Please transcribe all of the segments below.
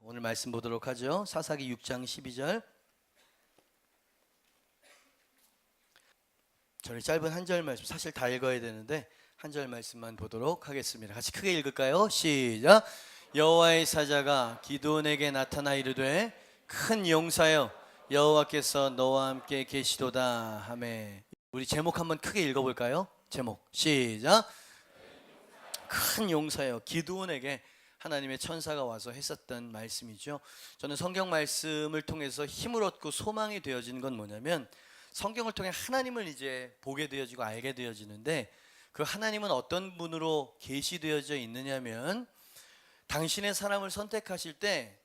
오늘 말씀 보도록 하죠. 사사기 6장 12절. 저는 짧은 한 절 말씀, 사실 다 읽어야 되는데 한 절 말씀만 보도록 하겠습니다. 같이 크게 읽을까요? 시작. 여호와의 사자가 기드온에게 나타나 이르되 큰 용사여 여호와께서 너와 함께 계시도다 하매. 우리 제목 한번 크게 읽어볼까요? 제목 시작. 큰 용사여. 기드온에게 하나님의 천사가 와서 했었던 말씀이죠. 저는 성경 말씀을 통해서 힘을 얻고 소망이 되어지는 건 뭐냐면, 성경을 통해 하나님을 이제 보게 되어지고 알게 되어지는데, 그 하나님은 어떤 분으로 계시되어져 있느냐면, 당신의 사람을 선택하실 때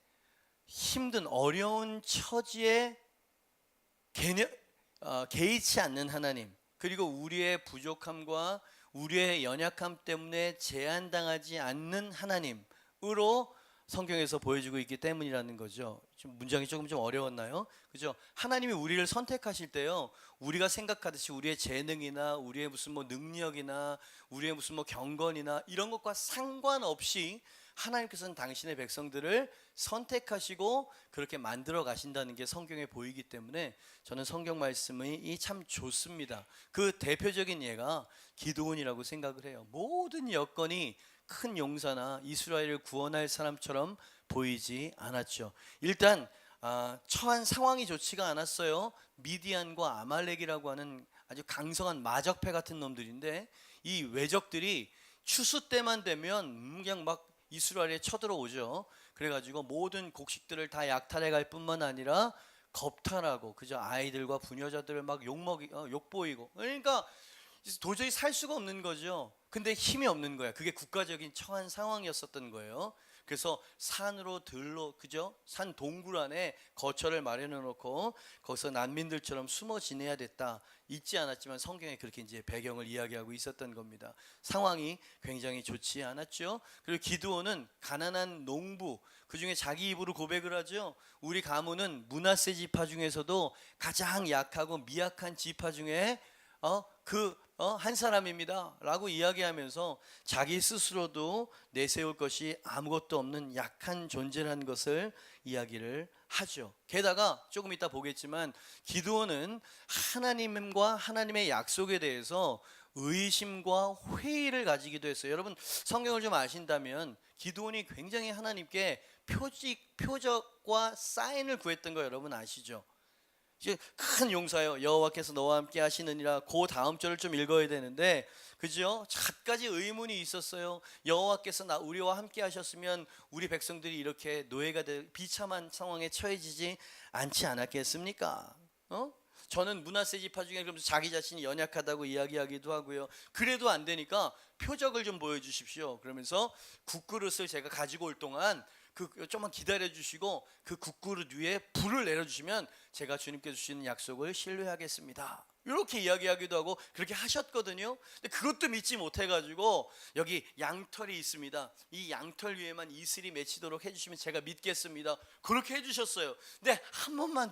힘든 어려운 처지에 개의치 않는 하나님, 그리고 우리의 부족함과 우리의 연약함 때문에 제한당하지 않는 하나님으로 성경에서 보여주고 있기 때문이라는 거죠. 지금 문장이 조금 좀 어려웠나요? 그죠? 하나님이 우리를 선택하실 때요, 우리가 생각하듯이 우리의 재능이나 우리의 무슨 능력이나 우리의 무슨 경건이나 이런 것과 상관없이 하나님께서는 당신의 백성들을 선택하시고 그렇게 만들어 가신다는 게 성경에 보이기 때문에 저는 성경 말씀이 참 좋습니다. 그 대표적인 예가 기드온이라고 생각을 해요. 모든 여건이 큰 용사나 이스라엘을 구원할 사람처럼 보이지 않았죠. 일단 처한 상황이 좋지가 않았어요. 미디안과 아말렉이라고 하는 아주 강성한 마적패 같은 놈들인데, 이 외적들이 추수 때만 되면 그냥 막 이스라엘에 쳐들어오죠. 그래가지고 모든 곡식들을 다 약탈해 갈 뿐만 아니라 겁탈하고, 그죠? 아이들과 부녀자들을 막 욕보이고, 그러니까 도저히 살 수가 없는 거죠. 근데 힘이 없는 거야. 그게 국가적인 처한 상황이었었던 거예요. 그래서 산으로 들로, 그죠? 산 동굴 안에 거처를 마련해 놓고 거기서 난민들처럼 숨어 지내야 됐다. 있지 않았지만 성경에 그렇게 이제 배경을 이야기하고 있었던 겁니다. 상황이 굉장히 좋지 않았죠. 그리고 기드온은 가난한 농부, 그 중에 자기 입으로 고백을 하죠. 우리 가문은 므낫세 지파 중에서도 가장 약하고 미약한 지파 중에 한 사람입니다 라고 이야기하면서 자기 스스로도 내세울 것이 아무것도 없는 약한 존재라는 것을 이야기를 하죠. 게다가 조금 이따 보겠지만 기드온은 하나님과 하나님의 약속에 대해서 의심과 회의를 가지기도 했어요. 여러분 성경을 좀 아신다면 기드온이 굉장히 하나님께 표적과 사인을 구했던 거 여러분 아시죠? 이제 큰 용사여 여호와께서 너와 함께 하시느니라. 그 다음 절을 좀 읽어야 되는데, 그죠? 갖가지 의문이 있었어요. 여호와께서 우리와 함께 하셨으면 우리 백성들이 이렇게 노예가 될 비참한 상황에 처해지지 않지 않았겠습니까? 저는 므낫세 지파 중에 그러면서 자기 자신이 연약하다고 이야기하기도 하고요. 그래도 안 되니까 표적을 좀 보여주십시오. 그러면서 국그릇을 제가 가지고 올 동안 좀만 기다려 주시고 그 국그릇 위에 불을 내려주시면 제가 주님께 주시는 약속을 신뢰하겠습니다. 이렇게 이야기하기도 하고 그렇게 하셨거든요. 근데 그것도 믿지 못해가지고 여기 양털이 있습니다. 이 양털 위에만 이슬이 맺히도록 해주시면 제가 믿겠습니다. 그렇게 해주셨어요. 근데 한 번만.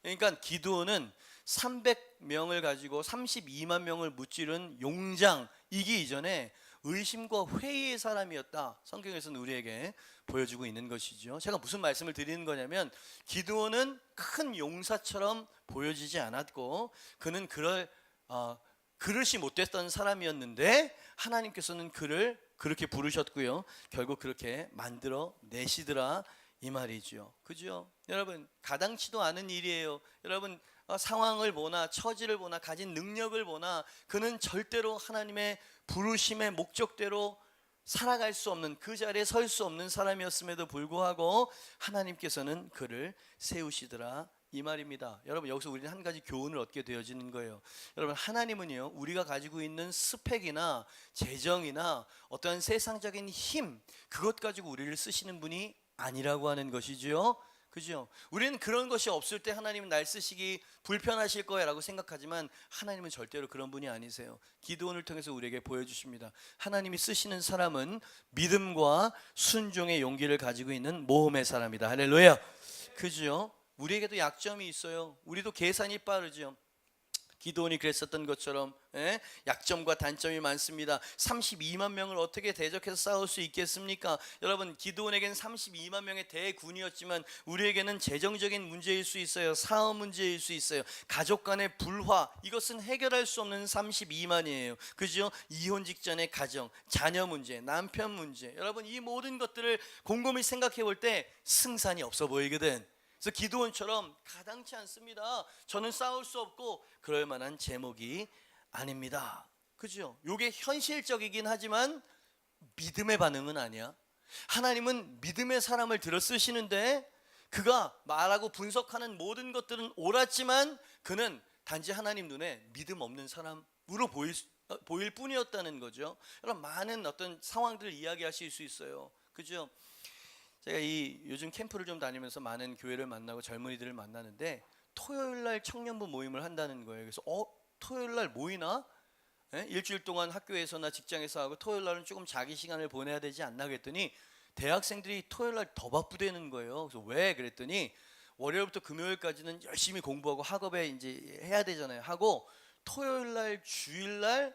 그러니까 기드온은 300명을 가지고 32만 명을 무찌른 용장이기 이전에 의심과 회의의 사람이었다. 성경에서는 우리에게 보여주고 있는 것이죠. 제가 무슨 말씀을 드리는 거냐면, 기드온은 큰 용사처럼 보여지지 않았고 그는 그릇이 못됐던 사람이었는데 하나님께서는 그를 그렇게 부르셨고요, 결국 그렇게 만들어 내시더라 이 말이죠. 그죠? 여러분 가당치도 않은 일이에요. 여러분 상황을 보나 처지를 보나 가진 능력을 보나 그는 절대로 하나님의 부르심의 목적대로 살아갈 수 없는, 그 자리에 설 수 없는 사람이었음에도 불구하고 하나님께서는 그를 세우시더라 이 말입니다. 여러분 여기서 우리는 한 가지 교훈을 얻게 되어지는 거예요. 여러분 하나님은요, 우리가 가지고 있는 스펙이나 재정이나 어떠한 세상적인 힘, 그것 가지고 우리를 쓰시는 분이 아니라고 하는 것이죠. 그죠? 우리는 그런 것이 없을 때 하나님은 날 쓰시기 불편하실 거야 라고 생각하지만 하나님은 절대로 그런 분이 아니세요. 기드온을 통해서 우리에게 보여주십니다. 하나님이 쓰시는 사람은 믿음과 순종의 용기를 가지고 있는 모험의 사람이다. 할렐루야. 그죠? 우리에게도 약점이 있어요. 우리도 계산이 빠르죠. 기드온이 그랬었던 것처럼 약점과 단점이 많습니다. 32만 명을 어떻게 대적해서 싸울 수 있겠습니까? 여러분, 기드온에게는 32만 명의 대군이었지만 우리에게는 재정적인 문제일 수 있어요. 사업 문제일 수 있어요. 가족 간의 불화, 이것은 해결할 수 없는 32만이에요. 그죠? 이혼 직전의 가정, 자녀 문제, 남편 문제, 여러분 이 모든 것들을 곰곰이 생각해 볼 때 승산이 없어 보이거든. 그래서 기드온처럼 가당치 않습니다. 저는 싸울 수 없고 그럴 만한 제목이 아닙니다. 그죠? 이게 현실적이긴 하지만 믿음의 반응은 아니야. 하나님은 믿음의 사람을 들어 쓰시는데 그가 말하고 분석하는 모든 것들은 옳았지만 그는 단지 하나님 눈에 믿음 없는 사람으로 보일 뿐이었다는 거죠. 여러분, 많은 어떤 상황들을 이야기하실 수 있어요. 그죠? 제가 요즘 캠프를 좀 다니면서 많은 교회를 만나고 젊은이들을 만나는데 토요일 날 청년부 모임을 한다는 거예요. 그래서 토요일 날 모이나? 일주일 동안 학교에서나 직장에서 하고 토요일 날은 조금 자기 시간을 보내야 되지 않나 그랬더니 대학생들이 토요일 날 더 바쁘다는 거예요. 그래서 왜 그랬더니 월요일부터 금요일까지는 열심히 공부하고 학업에 이제 해야 되잖아요. 하고 토요일 날 주일 날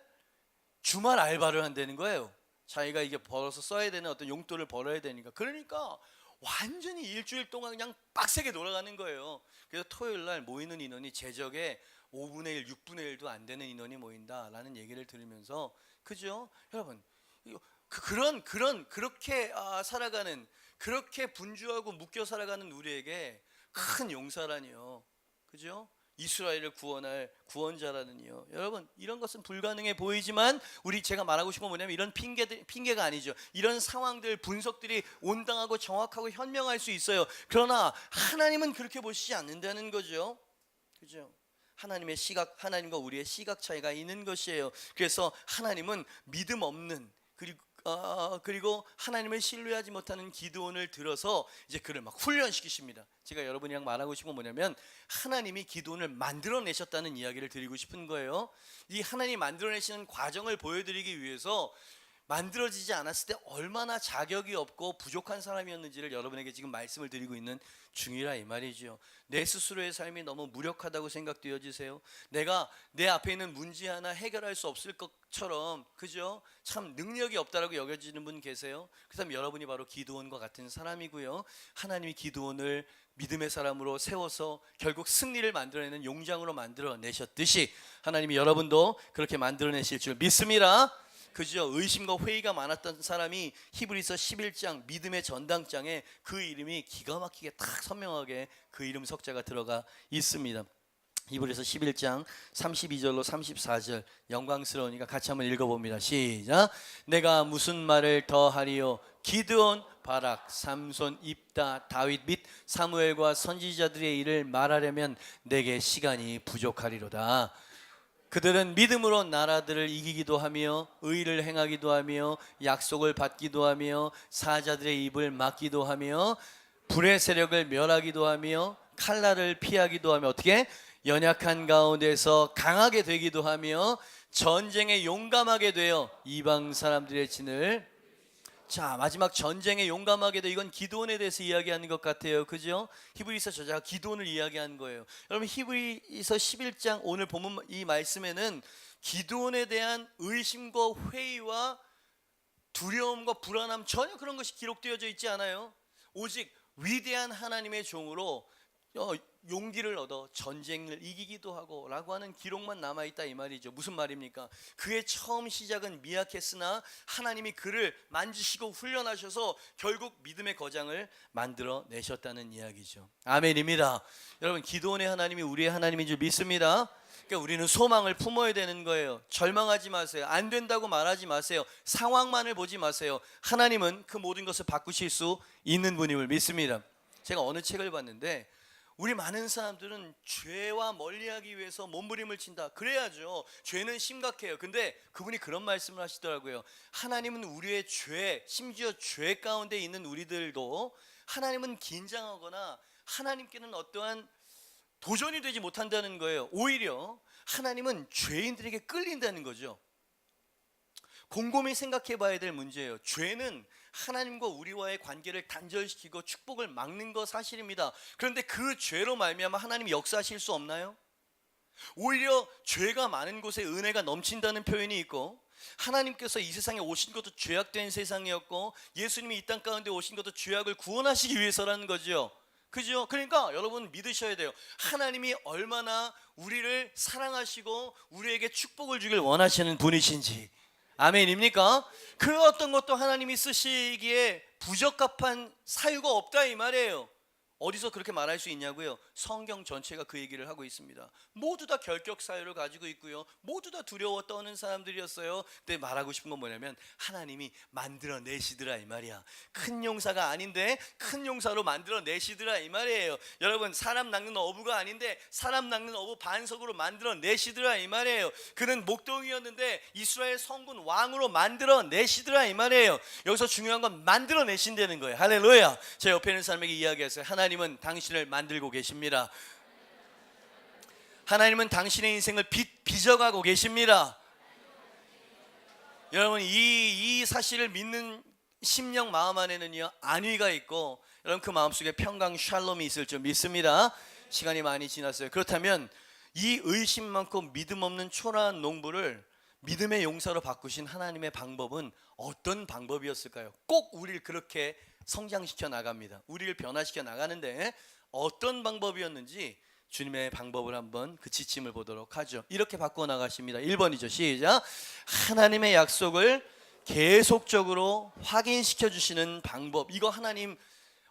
주말 알바를 한다는 거예요. 자기가 이게 벌어서 써야 되는 어떤 용돈을 벌어야 되니까. 그러니까 완전히 일주일 동안 그냥 빡세게 돌아가는 거예요. 그래서 토요일 날 모이는 인원이 제적의 5분의 1, 6분의 1도 안 되는 인원이 모인다라는 얘기를 들으면서, 그죠? 여러분, 그렇게 살아가는, 그렇게 분주하고 묶여 살아가는 우리에게 큰 용사라니요. 그죠? 이스라엘을 구원할 구원자라는요. 여러분, 이런 것은 불가능해 보이지만 제가 말하고 싶은 건 뭐냐면 이런 핑계가 아니죠. 이런 상황들, 분석들이 온당하고 정확하고 현명할 수 있어요. 그러나 하나님은 그렇게 보시지 않는다는 거죠. 그죠? 하나님의 시각, 하나님과 우리의 시각 차이가 있는 것이에요. 그래서 하나님은 믿음 없는, 그리고 하나님을 신뢰하지 못하는 기드온을 들어서 이제 그를 막 훈련시키십니다. 제가 여러분이랑 말하고 싶은 건 뭐냐면 하나님이 기드온을 만들어내셨다는 이야기를 드리고 싶은 거예요. 이 하나님이 만들어내시는 과정을 보여드리기 위해서 만들어지지 않았을 때 얼마나 자격이 없고 부족한 사람이었는지를 여러분에게 지금 말씀을 드리고 있는 중이라 이 말이죠. 내 스스로의 삶이 너무 무력하다고 생각되어지세요? 내가 내 앞에 있는 문제 하나 해결할 수 없을 것처럼, 그죠? 참 능력이 없다라고 여겨지는 분 계세요? 그 사람 여러분이 바로 기드온과 같은 사람이고요. 하나님이 기드온을 믿음의 사람으로 세워서 결국 승리를 만들어내는 용장으로 만들어내셨듯이 하나님이 여러분도 그렇게 만들어내실 줄 믿습니다. 그죠? 의심과 회의가 많았던 사람이 히브리서 11장 믿음의 전당장에 그 이름이 기가 막히게 딱 선명하게 그 이름 석자가 들어가 있습니다. 히브리서 11장 32절로 34절 영광스러우니까 같이 한번 읽어봅니다. 시작. 내가 무슨 말을 더하리요? 기드온, 바락, 삼손, 입다, 다윗 및 사무엘과 선지자들의 일을 말하려면 내게 시간이 부족하리로다. 그들은 믿음으로 나라들을 이기기도 하며 의를 행하기도 하며 약속을 받기도 하며 사자들의 입을 막기도 하며 불의 세력을 멸하기도 하며 칼날을 피하기도 하며 어떻게? 연약한 가운데서 강하게 되기도 하며 전쟁에 용감하게 되어 이방 사람들의 진을. 자, 마지막 전쟁에 용감하게 돼. 이건 기드온에 대해서 이야기하는 것 같아요. 그죠? 히브리서 저자가 기드온을 이야기한 거예요. 여러분, 히브리서 11장 오늘 보면 이 말씀에는 기드온에 대한 의심과 회의와 두려움과 불안함 전혀 그런 것이 기록되어져 있지 않아요. 오직 위대한 하나님의 종으로 용기를 얻어 전쟁을 이기기도 하고 라고 하는 기록만 남아있다 이 말이죠. 무슨 말입니까? 그의 처음 시작은 미약했으나 하나님이 그를 만지시고 훈련하셔서 결국 믿음의 거장을 만들어내셨다는 이야기죠. 아멘입니다. 여러분, 기드온의 하나님이 우리의 하나님인 줄 믿습니다. 그러니까 우리는 소망을 품어야 되는 거예요. 절망하지 마세요. 안 된다고 말하지 마세요. 상황만을 보지 마세요. 하나님은 그 모든 것을 바꾸실 수 있는 분임을 믿습니다. 제가 어느 책을 봤는데 우리 많은 사람들은 죄와 멀리하기 위해서 몸부림을 친다. 그래야죠. 죄는 심각해요. 근데 그분이 그런 말씀을 하시더라고요. 하나님은 우리의 죄, 심지어 죄 가운데 있는 우리들도 하나님은 긴장하거나 하나님께는 어떠한 도전이 되지 못한다는 거예요. 오히려 하나님은 죄인들에게 끌린다는 거죠. 곰곰이 생각해 봐야 될 문제예요. 죄는 하나님과 우리와의 관계를 단절시키고 축복을 막는 거 사실입니다. 그런데 그 죄로 말미암아 하나님이 역사하실 수 없나요? 오히려 죄가 많은 곳에 은혜가 넘친다는 표현이 있고, 하나님께서 이 세상에 오신 것도 죄악된 세상이었고, 예수님이 이 땅 가운데 오신 것도 죄악을 구원하시기 위해서라는 거죠. 그죠? 그러니까 여러분 믿으셔야 돼요. 하나님이 얼마나 우리를 사랑하시고 우리에게 축복을 주길 원하시는 분이신지. 아멘입니까? 그 어떤 것도 하나님이 쓰시기에 부적합한 사유가 없다 이 말이에요. 어디서 그렇게 말할 수 있냐고요? 성경 전체가 그 얘기를 하고 있습니다. 모두 다 결격 사유를 가지고 있고요, 모두 다 두려워 떠는 사람들이었어요. 근데 말하고 싶은 건 뭐냐면 하나님이 만들어내시더라 이 말이야. 큰 용사가 아닌데 큰 용사로 만들어내시더라 이 말이에요. 여러분, 사람 낚는 어부가 아닌데 사람 낚는 어부 반석으로 만들어내시더라 이 말이에요. 그는 목동이었는데 이스라엘 성군 왕으로 만들어내시더라 이 말이에요. 여기서 중요한 건 만들어내신다는 거예요. 할렐루야. 제 옆에 있는 사람에게 이야기했어요. 하나님은 당신을 만들고 계십니다. 하나님은 당신의 인생을 빚어가고 계십니다. 여러분, 이 사실을 믿는 심령 마음 안에는요 안위가 있고, 여러분 그 마음속에 평강 샬롬이 있을 줄 믿습니다. 시간이 많이 지났어요. 그렇다면 이 의심 많고 믿음 없는 초라한 농부를 믿음의 용사로 바꾸신 하나님의 방법은 어떤 방법이었을까요? 꼭 우리를 그렇게 성장시켜 나갑니다. 우리를 변화시켜 나가는데 어떤 방법이었는지 주님의 방법을 한번 그 지침을 보도록 하죠. 이렇게 바꿔 나가십니다. 1번이죠. 시작. 하나님의 약속을 계속적으로 확인시켜 주시는 방법. 이거 하나님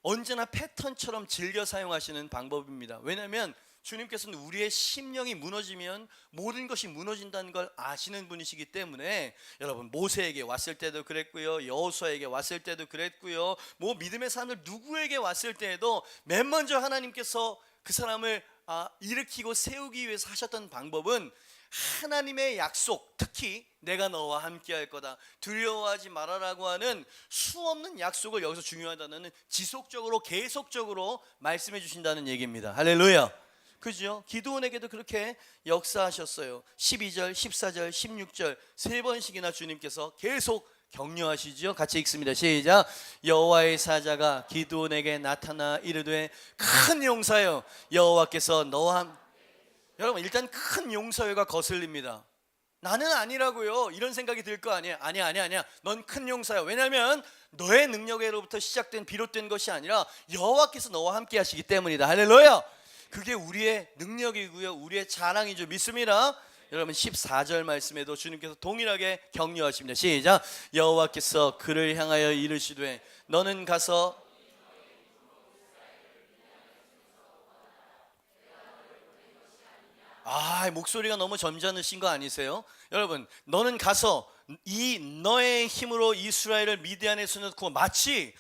언제나 패턴처럼 즐겨 사용하시는 방법입니다. 왜냐하면 주님께서는 우리의 심령이 무너지면 모든 것이 무너진다는 걸 아시는 분이시기 때문에, 여러분 모세에게 왔을 때도 그랬고요, 여호수아에게 왔을 때도 그랬고요, 뭐 믿음의 사람들 누구에게 왔을 때에도 맨 먼저 하나님께서 그 사람을 일으키고 세우기 위해서 하셨던 방법은 하나님의 약속, 특히 내가 너와 함께 할 거다, 두려워하지 말아라고 하는 수없는 약속을 여기서 중요하다는 지속적으로 계속적으로 말씀해 주신다는 얘기입니다. 할렐루야. 그죠? 기드온에게도 그렇게 역사하셨어요. 12절, 14절, 16절 세 번씩이나 주님께서 계속 격려하시죠. 같이 읽습니다. 시작. 여호와의 사자가 기드온에게 나타나 이르되 큰 용사여, 여호와께서 너와 여러분 일단 큰 용서가 거슬립니다. 나는 아니라고요, 이런 생각이 들 거 아니에요. 아니야 넌 큰 용사야. 왜냐하면 너의 능력으로부터 시작된 비롯된 것이 아니라 여호와께서 너와 함께 하시기 때문이다. 할렐루야. 그게 우리의 능력이고요, 우리의 자랑이죠. 믿습니다. 여러분 14절 말씀에도 주님께서 동일하게 격려하십니다. 시작. 여호와께서 그를 향하여 이르시되 너는 가서 목소리가 너무 점잖으신 거 아니세요? 여러분, 너는 가서 이 너의 힘으로 이스라엘을 미디안에서 넣고, 마치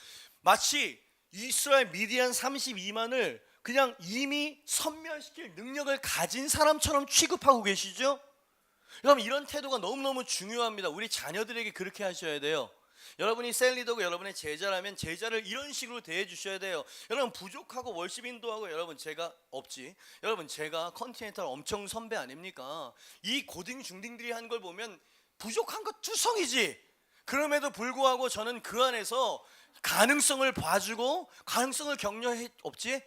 이스라엘 미디안 32만을 그냥 이미 섬멸시킬 능력을 가진 사람처럼 취급하고 계시죠? 여러분, 이런 태도가 너무너무 중요합니다. 우리 자녀들에게 그렇게 하셔야 돼요. 여러분이 셀리더고 여러분의 제자라면 제자를 이런 식으로 대해 주셔야 돼요. 여러분 부족하고 월십 인도하고, 여러분 제가 없지, 여러분 제가 컨티넨탈 엄청 선배 아닙니까? 이 고딩 중딩들이 한 걸 보면 부족한 거 투성이지. 그럼에도 불구하고 저는 그 안에서 가능성을 봐주고 가능성을 격려해. 없지?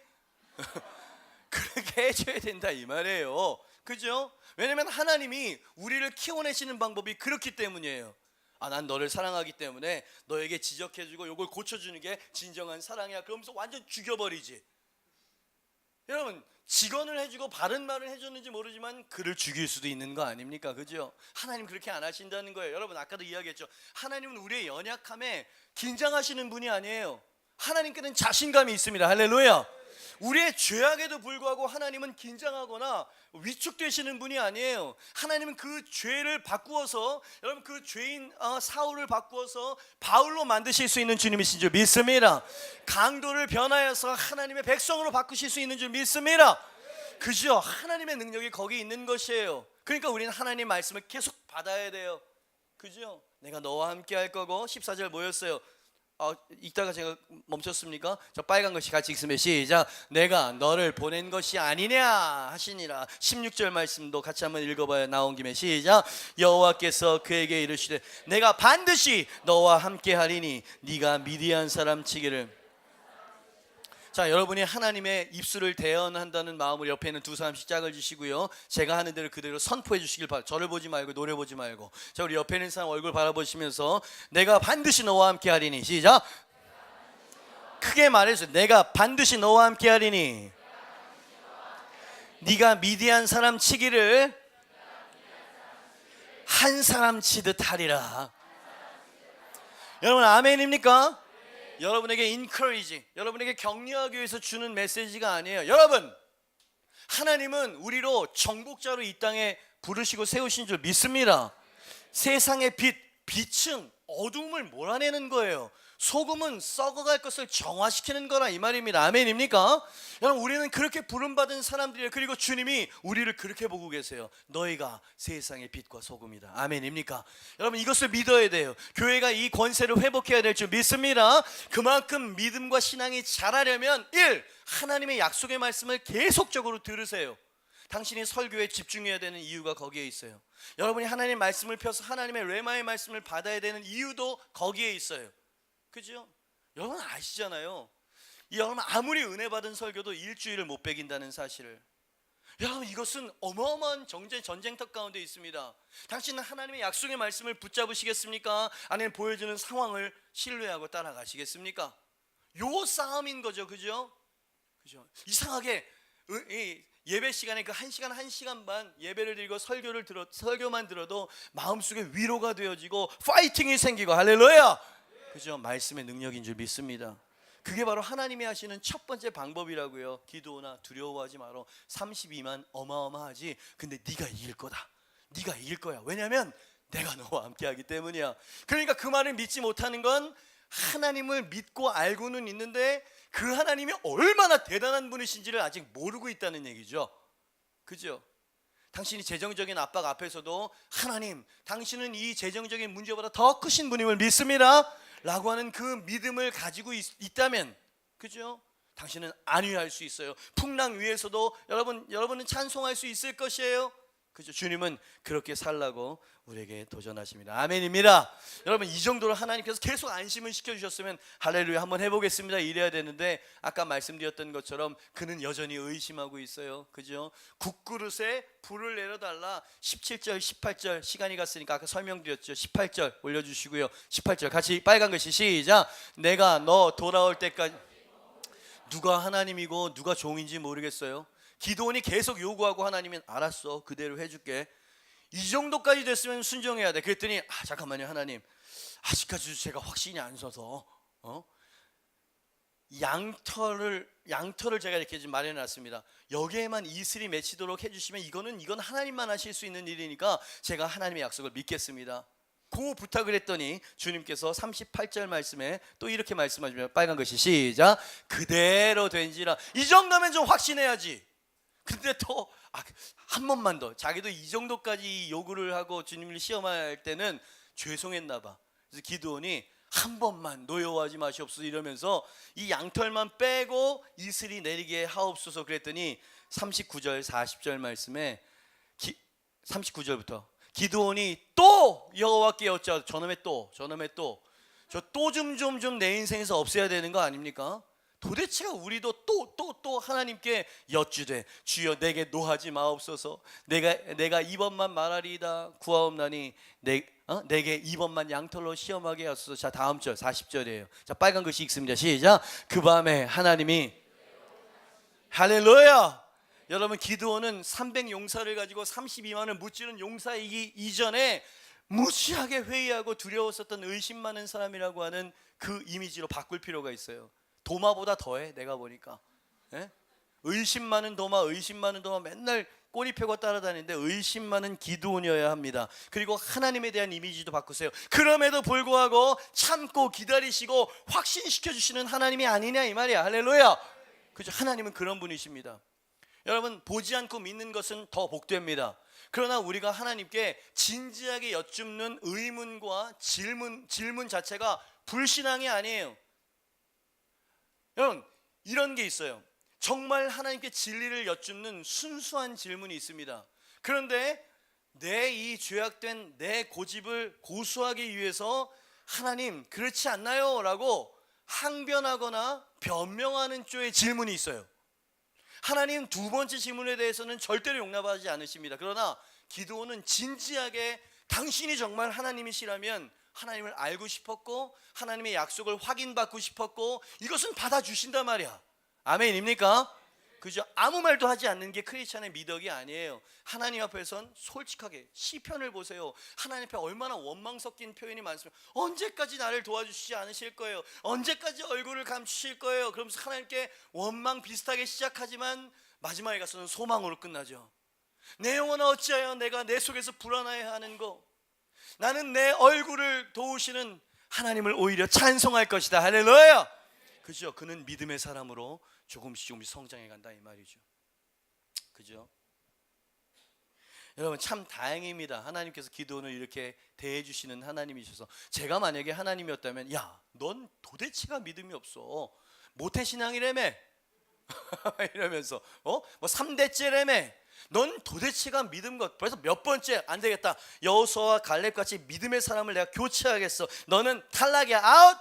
그렇게 해줘야 된다 이 말이에요. 그죠? 왜냐면 하나님이 우리를 키워내시는 방법이 그렇기 때문이에요. 난 너를 사랑하기 때문에 너에게 지적해주고 요걸 고쳐주는 게 진정한 사랑이야. 그러면서 완전 죽여버리지. 여러분, 직언을 해주고 바른 말을 해줬는지 모르지만 그를 죽일 수도 있는 거 아닙니까? 그죠? 하나님 그렇게 안 하신다는 거예요. 여러분 아까도 이야기했죠. 하나님은 우리의 연약함에 긴장하시는 분이 아니에요. 하나님께는 자신감이 있습니다. 할렐루야. 우리의 죄악에도 불구하고 하나님은 긴장하거나 위축되시는 분이 아니에요. 하나님은 그 죄를 바꾸어서, 여러분 그 죄인 사울을 바꾸어서 바울로 만드실 수 있는 주님이신 줄 믿습니다. 강도를 변하여서 하나님의 백성으로 바꾸실 수 있는 줄 믿습니다. 그죠? 하나님의 능력이 거기 있는 것이에요. 그러니까 우리는 하나님 말씀을 계속 받아야 돼요. 그죠? 내가 너와 함께 할 거고. 14절 뭐였어요? 읽다가 제가 멈췄습니까? 저 빨간 것이 같이 읽으면 시작. 내가 너를 보낸 것이 아니냐 하시니라. 16절 말씀도 같이 한번 읽어봐요. 나온 김에 시작. 여호와께서 그에게 이르시되 내가 반드시 너와 함께 하리니 네가 미디안 사람 치기를. 자, 여러분이 하나님의 입술을 대언한다는 마음으로 옆에 있는 두 사람씩 짝을 지시고요, 제가 하는 대로 그대로 선포해 주시길 바랍니다. 저를 보지 말고 노래 보지 말고. 자, 우리 옆에 있는 사람 얼굴 바라보시면서 내가 반드시 너와 함께 하리니. 시작. 크게 말해주세요. 내가 반드시 너와 함께 하리니. 네가 미디안 사람 치기를 한 사람 치듯 하리라. 여러분 아멘입니까? 여러분에게 encourage, 여러분에게 격려하기 위해서 주는 메시지가 아니에요. 여러분, 하나님은 우리로 정복자로 이 땅에 부르시고 세우신 줄 믿습니다. 세상의 빛은 어둠을 몰아내는 거예요. 소금은 썩어갈 것을 정화시키는 거라 이 말입니다. 아멘입니까? 여러분, 우리는 그렇게 부름받은 사람들이에요. 그리고 주님이 우리를 그렇게 보고 계세요. 너희가 세상의 빛과 소금이다. 아멘입니까? 여러분, 이것을 믿어야 돼요. 교회가 이 권세를 회복해야 될 줄 믿습니다. 그만큼 믿음과 신앙이 자라려면 1. 하나님의 약속의 말씀을 계속적으로 들으세요. 당신이 설교에 집중해야 되는 이유가 거기에 있어요. 여러분이 하나님의 말씀을 펴서 하나님의 레마의 말씀을 받아야 되는 이유도 거기에 있어요. 그죠? 여러분 아시잖아요. 여러분 아무리 은혜 받은 설교도 일주일을 못 배긴다는 사실을. 여러분, 이것은 어마어마한 전쟁터 가운데 있습니다. 당신은 하나님의 약속의 말씀을 붙잡으시겠습니까? 아니면 보여주는 상황을 신뢰하고 따라가시겠습니까? 요 싸움인 거죠. 그죠? 이상하게 예배 시간에 그 1시간 1시간 반 예배를 드리고 설교만 들어도 마음속에 위로가 되어지고 파이팅이 생기고. 할렐루야. 그죠? 말씀의 능력인 줄 믿습니다. 그게 바로 하나님이 하시는 첫 번째 방법이라고요. 기도나 두려워하지 마라. 32만 어마어마하지. 근데 네가 이길 거다. 네가 이길 거야. 왜냐하면 내가 너와 함께하기 때문이야. 그러니까 그 말을 믿지 못하는 건 하나님을 믿고 알고는 있는데 그 하나님이 얼마나 대단한 분이신지를 아직 모르고 있다는 얘기죠. 그죠? 당신이 재정적인 압박 앞에서도 하나님, 당신은 이 재정적인 문제보다 더 크신 분임을 믿습니다 라고 하는 그 믿음을 가지고 있다면, 그죠? 당신은 안위할 수 있어요. 풍랑 위에서도 여러분은 찬송할 수 있을 것이에요. 그죠? 주님은 그렇게 살라고 우리에게 도전하십니다. 아멘입니다. 여러분, 이 정도로 하나님께서 계속 안심을 시켜주셨으면 할렐루야 한번 해보겠습니다 이래야 되는데, 아까 말씀드렸던 것처럼 그는 여전히 의심하고 있어요. 그죠? 국그릇에 불을 내려달라. 17절 18절 시간이 갔으니까 아까 설명드렸죠. 18절 올려주시고요. 18절 같이 빨간 글씨 시작. 내가 너 돌아올 때까지. 누가 하나님이고 누가 종인지 모르겠어요. 기도원이 계속 요구하고 하나님은 알았어, 그대로 해줄게. 이 정도까지 됐으면 순종해야 돼. 그랬더니 잠깐만요 하나님, 아직까지도 제가 확신이 안 서서 양털을 제가 이렇게 좀 마련해놨습니다. 여기에만 이슬이 맺히도록 해주시면 이건 하나님만 하실 수 있는 일이니까 제가 하나님의 약속을 믿겠습니다. 그 부탁을 했더니 주님께서 38절 말씀에 또 이렇게 말씀하시면 빨간 글씨 시작. 그대로 된지라. 이 정도면 좀 확신해야지. 근데 또 한 번만 더, 자기도 이 정도까지 요구를 하고 주님을 시험할 때는 죄송했나 봐. 그래서 기드온이 한 번만 노여워하지 마시옵소서 이러면서 이 양털만 빼고 이슬이 내리게 하옵소서 그랬더니 39절 40절 말씀에 39절부터 기드온이 또 여호와께 여쭈어. 저놈의 또 저 또 좀 내 인생에서 없애야 되는 거 아닙니까? 도대체가 우리도 또 하나님께 여쭈되 주여 내게 노하지 마옵소서. 내가 이번만 말하리이다 구하옵나니 내게 이번만 양털로 시험하게 하소서. 자, 다음 절 40절이에요. 자, 빨간 글씨 읽습니다. 시작. 그 밤에 하나님이. 할렐루야. 여러분, 기드온은 300용사를 가지고 32만을 무찌른 용사이기 이전에 무지하게 회의하고 두려웠었던 의심 많은 사람이라고 하는 그 이미지로 바꿀 필요가 있어요. 도마보다 더해. 내가 보니까 의심 많은 도마 맨날 꼬리 펴고 따라다니는데 의심 많은 기드온이어야 합니다. 그리고 하나님에 대한 이미지도 바꾸세요. 그럼에도 불구하고 참고 기다리시고 확신시켜 주시는 하나님이 아니냐 이 말이야. 할렐루야. 그죠? 하나님은 그런 분이십니다. 여러분, 보지 않고 믿는 것은 더 복됩니다. 그러나 우리가 하나님께 진지하게 여쭙는 의문과 질문 자체가 불신앙이 아니에요. 여러분, 이런 게 있어요. 정말 하나님께 진리를 여쭙는 순수한 질문이 있습니다. 그런데 내 이 죄악된 내 고집을 고수하기 위해서 하나님 그렇지 않나요? 라고 항변하거나 변명하는 쪽의 질문이 있어요. 하나님 두 번째 질문에 대해서는 절대로 용납하지 않으십니다. 그러나 기드온은 진지하게 당신이 정말 하나님이시라면 하나님을 알고 싶었고 하나님의 약속을 확인받고 싶었고 이것은 받아주신단 말이야. 아멘입니까? 그죠? 아무 말도 하지 않는 게 크리스찬의 미덕이 아니에요. 하나님 앞에선 솔직하게 시편을 보세요. 하나님 앞에 얼마나 원망 섞인 표현이 많습니다. 언제까지 나를 도와주시지 않으실 거예요? 언제까지 얼굴을 감추실 거예요? 그러면서 하나님께 원망 비슷하게 시작하지만 마지막에 가서는 소망으로 끝나죠. 내 영혼아 어찌하여 내가 내 속에서 불안해하는 거. 나는 내 얼굴을 도우시는 하나님을 오히려 찬송할 것이다. 할렐루야. 그죠? 그는 믿음의 사람으로 조금씩 성장해 간다 이 말이죠. 그죠? 여러분 참 다행입니다. 하나님께서 기도원을 이렇게 대해 주시는 하나님이셔서 제가 만약에 하나님이었다면 야, 넌 도대체가 믿음이 없어. 모태신앙이라며 이러면서 뭐 3대째라며 넌 도대체가 믿음 것 벌써 몇 번째 안 되겠다. 여호수아와 갈렙같이 믿음의 사람을 내가 교체하겠어. 너는 탈락이야. 아웃.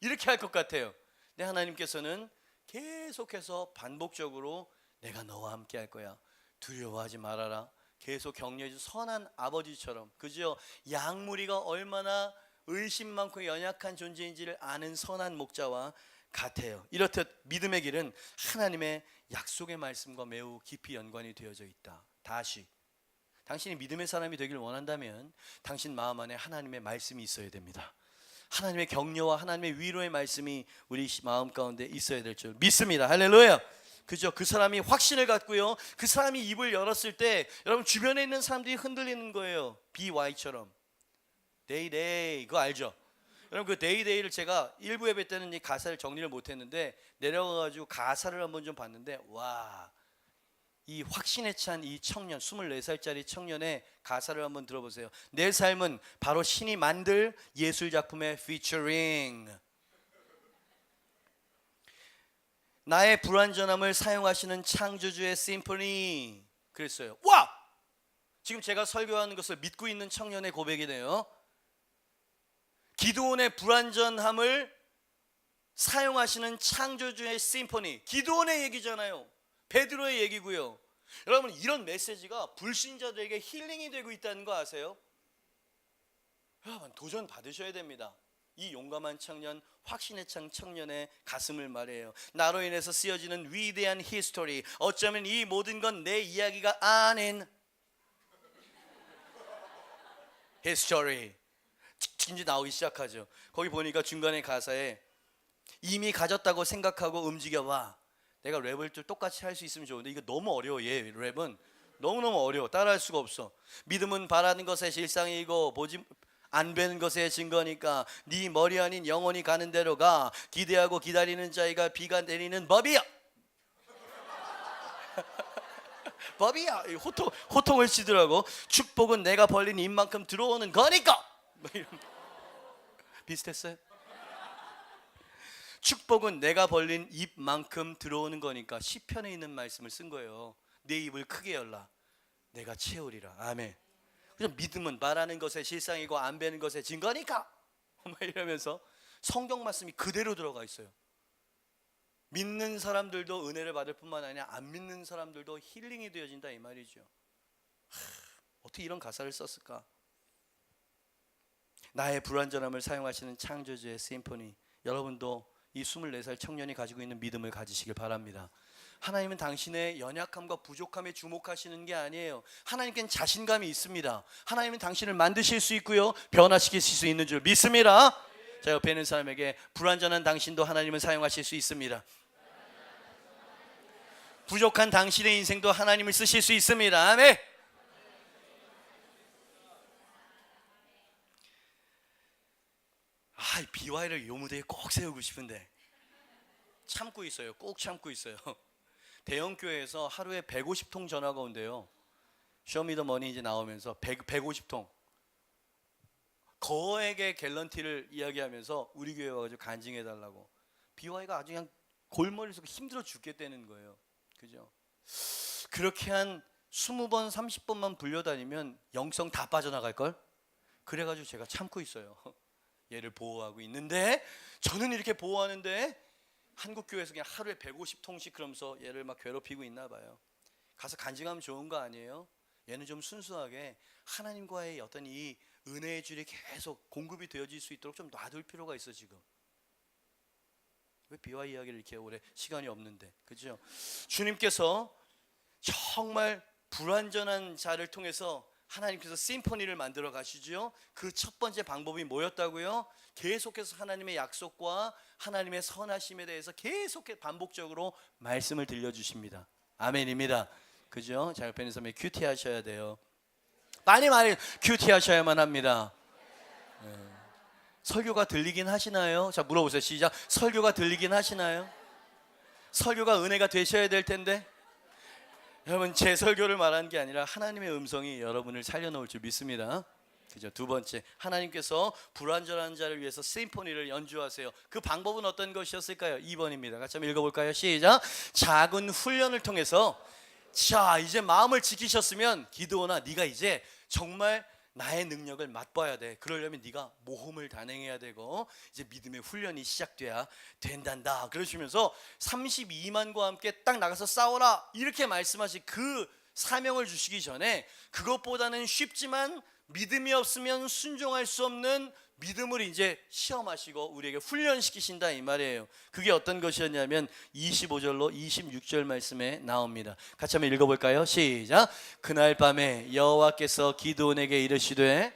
이렇게 할 것 같아요. 근데 하나님께서는 계속해서 반복적으로 내가 너와 함께 할 거야. 두려워하지 말아라. 계속 격려해 준 선한 아버지처럼 그죠? 양무리가 얼마나 의심 많고 연약한 존재인지를 아는 선한 목자와 같아요. 이렇듯 믿음의 길은 하나님의 약속의 말씀과 매우 깊이 연관이 되어져 있다. 다시 당신이 믿음의 사람이 되길 원한다면 당신 마음 안에 하나님의 말씀이 있어야 됩니다. 하나님의 격려와 하나님의 위로의 말씀이 우리 마음 가운데 있어야 될 줄 믿습니다. 할렐루야. 그죠? 그 사람이 확신을 갖고요. 그 사람이 입을 열었을 때 여러분 주변에 있는 사람들이 흔들리는 거예요. BY처럼. 데이데이 그거 알죠? 여러분 그 데이데이를 제가 일부 예배 때는 이 가사를 정리를 못했는데 내려가가지고 가사를 한번 좀 봤는데 와, 이 확신에 찬 이 청년 24살짜리 청년의 가사를 한번 들어보세요. 내 삶은 바로 신이 만들 예술작품의 피처링. 나의 불완전함을 사용하시는 창조주의 심포니. 그랬어요. 와! 지금 제가 설교하는 것을 믿고 있는 청년의 고백이네요. 기드온의 불완전함을 사용하시는 창조주의 심포니. 기드온의 얘기잖아요. 베드로의 얘기고요. 여러분 이런 메시지가 불신자들에게 힐링이 되고 있다는 거 아세요? 여러분 도전 받으셔야 됩니다. 이 용감한 청년, 확신에 찬 청년의 가슴을 말해요. 나로 인해서 쓰여지는 위대한 히스토리. 어쩌면 이 모든 건 내 이야기가 아닌 히스토리. 이제 나오기 시작하죠. 거기 보니까 중간에 가사에 이미 가졌다고 생각하고 움직여봐. 내가 랩을 좀 똑같이 할 수 있으면 좋은데 이거 너무 어려워. 얘 랩은 너무너무 어려워. 따라할 수가 없어. 믿음은 바라는 것의 실상이고 보지 안 뵈는 것의 증거니까 네 머리 아닌 영혼이 가는 대로 가. 기대하고 기다리는 자이가 비가 내리는 법이야. 법이야. 호통을 치더라고. 축복은 내가 벌린 입만큼 들어오는 거니까. 비슷했어요? 축복은 내가 벌린 입만큼 들어오는 거니까 시편에 있는 말씀을 쓴 거예요. 내 입을 크게 열라. 내가 채우리라. 아멘. 그래서 믿음은 말하는 것의 실상이고 안 뵈는 것의 증거니까 이러면서 성경 말씀이 그대로 들어가 있어요. 믿는 사람들도 은혜를 받을 뿐만 아니라 안 믿는 사람들도 힐링이 되어진다 이 말이죠. 어떻게 이런 가사를 썼을까? 나의 불완전함을 사용하시는 창조주의 심포니. 여러분도 이 24살 청년이 가지고 있는 믿음을 가지시길 바랍니다. 하나님은 당신의 연약함과 부족함에 주목하시는 게 아니에요. 하나님께는 자신감이 있습니다. 하나님은 당신을 만드실 수 있고요, 변화시킬 수 있는 줄 믿습니다. 자, 옆에 있는 사람에게 불완전한 당신도 하나님은 사용하실 수 있습니다. 부족한 당신의 인생도 하나님을 쓰실 수 있습니다. 아멘. 이 BY를 요 무대에 꼭 세우고 싶은데 참고 있어요. 꼭 참고 있어요. 대형 교회에서 하루에 150통 전화가 온대요. 쇼미더머니 이제 나오면서 150통. 거액의 갤런티를 이야기하면서 우리 교회 와가지고 간증해달라고. BY가 아주 그냥 골머리에서 힘들어 죽겠다는 거예요. 그죠? 그렇게 한 20번, 30번만 불려다니면 영성 다 빠져나갈걸? 그래가지고 제가 참고 있어요. 얘를 보호하고 있는데 저는 이렇게 보호하는데 한국 교회에서 그냥 하루에 150통씩 그러면서 얘를 막 괴롭히고 있나 봐요. 가서 간증하면 좋은 거 아니에요? 얘는 좀 순수하게 하나님과의 어떤 이 은혜의 줄이 계속 공급이 되어질 수 있도록 좀 놔둘 필요가 있어. 지금 왜 비와 이야기를 이렇게 오래, 시간이 없는데, 그죠? 주님께서 정말 불완전한 자를 통해서 하나님께서 심포니를 만들어 가시죠. 그 첫 번째 방법이 뭐였다고요? 계속해서 하나님의 약속과 하나님의 선하심에 대해서 계속해서 반복적으로 말씀을 들려주십니다. 아멘입니다. 그죠? 자, 옆에 있는 사람이 큐티 하셔야 돼요. 많이 큐티 하셔야만 합니다. 설교가 들리긴 하시나요? 자, 물어보세요. 시작. 설교가 들리긴 하시나요? 설교가 은혜가 되셔야 될 텐데. 여러분, 제 설교를 말하는 게 아니라 하나님의 음성이 여러분을 살려놓을 줄 믿습니다. 그죠? 두 번째, 하나님께서 불완전한 자를 위해서 심포니를 연주하세요. 그 방법은 어떤 것이었을까요? 2번입니다. 같이 한번 읽어볼까요? 시작. 작은 훈련을 통해서, 자, 이제 마음을 지키셨으면 기드온아, 네가 이제 정말 나의 능력을 맛봐야 돼. 그러려면 네가 모험을 단행해야 되고 이제 믿음의 훈련이 시작돼야 된단다. 그러시면서 32만과 함께 딱 나가서 싸워라 이렇게 말씀하신 그 사명을 주시기 전에 그것보다는 쉽지만 믿음이 없으면 순종할 수 없는 믿음을 이제 시험하시고 우리에게 훈련시키신다 이 말이에요. 그게 어떤 것이었냐면 25절로 26절 말씀에 나옵니다. 같이 한번 읽어볼까요? 시작. 그날 밤에 여호와께서 기드온에게 이르시되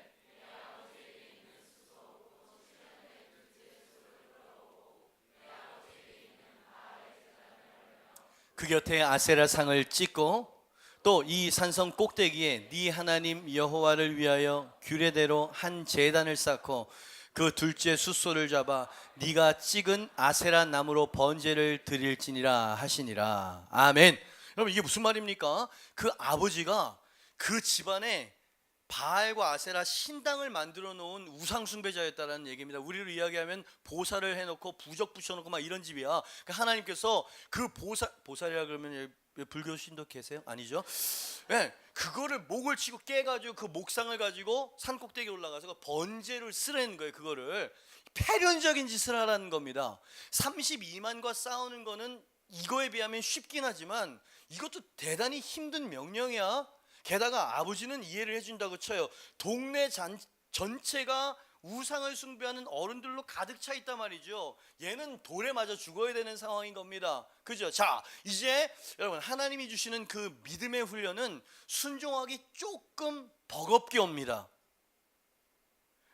그 곁에 아세라 상을 찍고 또 이 산성 꼭대기에 네 하나님 여호와를 위하여 규례대로 한 제단을 쌓고 그 둘째 숫소를 잡아 네가 찍은 아세라 나무로 번제를 드릴지니라 하시니라. 아멘. 여러분, 이게 무슨 말입니까? 그 아버지가 그 집안에 바알과 아세라 신당을 만들어 놓은 우상 숭배자였다라는 얘기입니다. 우리로 이야기하면 보살을 해놓고 부적 붙여놓고 막 이런 집이야. 그러니까 하나님께서 그 보살이라 그러면 불교 신도 계세요? 아니죠? 네, 그거를 목을 치고 깨가지고 그 목상을 가지고 산 꼭대기에 올라가서 번제를 쓰라는 거예요. 그거를 패륜적인 짓을 하라는 겁니다. 32만과 싸우는 거는 이거에 비하면 쉽긴 하지만 이것도 대단히 힘든 명령이야. 게다가 아버지는 이해를 해준다고 쳐요. 동네 전체가 우상을 숭배하는 어른들로 가득 차 있단 말이죠. 얘는 돌에 맞아 죽어야 되는 상황인 겁니다. 그죠? 자, 이제 여러분, 하나님이 주시는 그 믿음의 훈련은 순종하기 조금 버겁게 옵니다.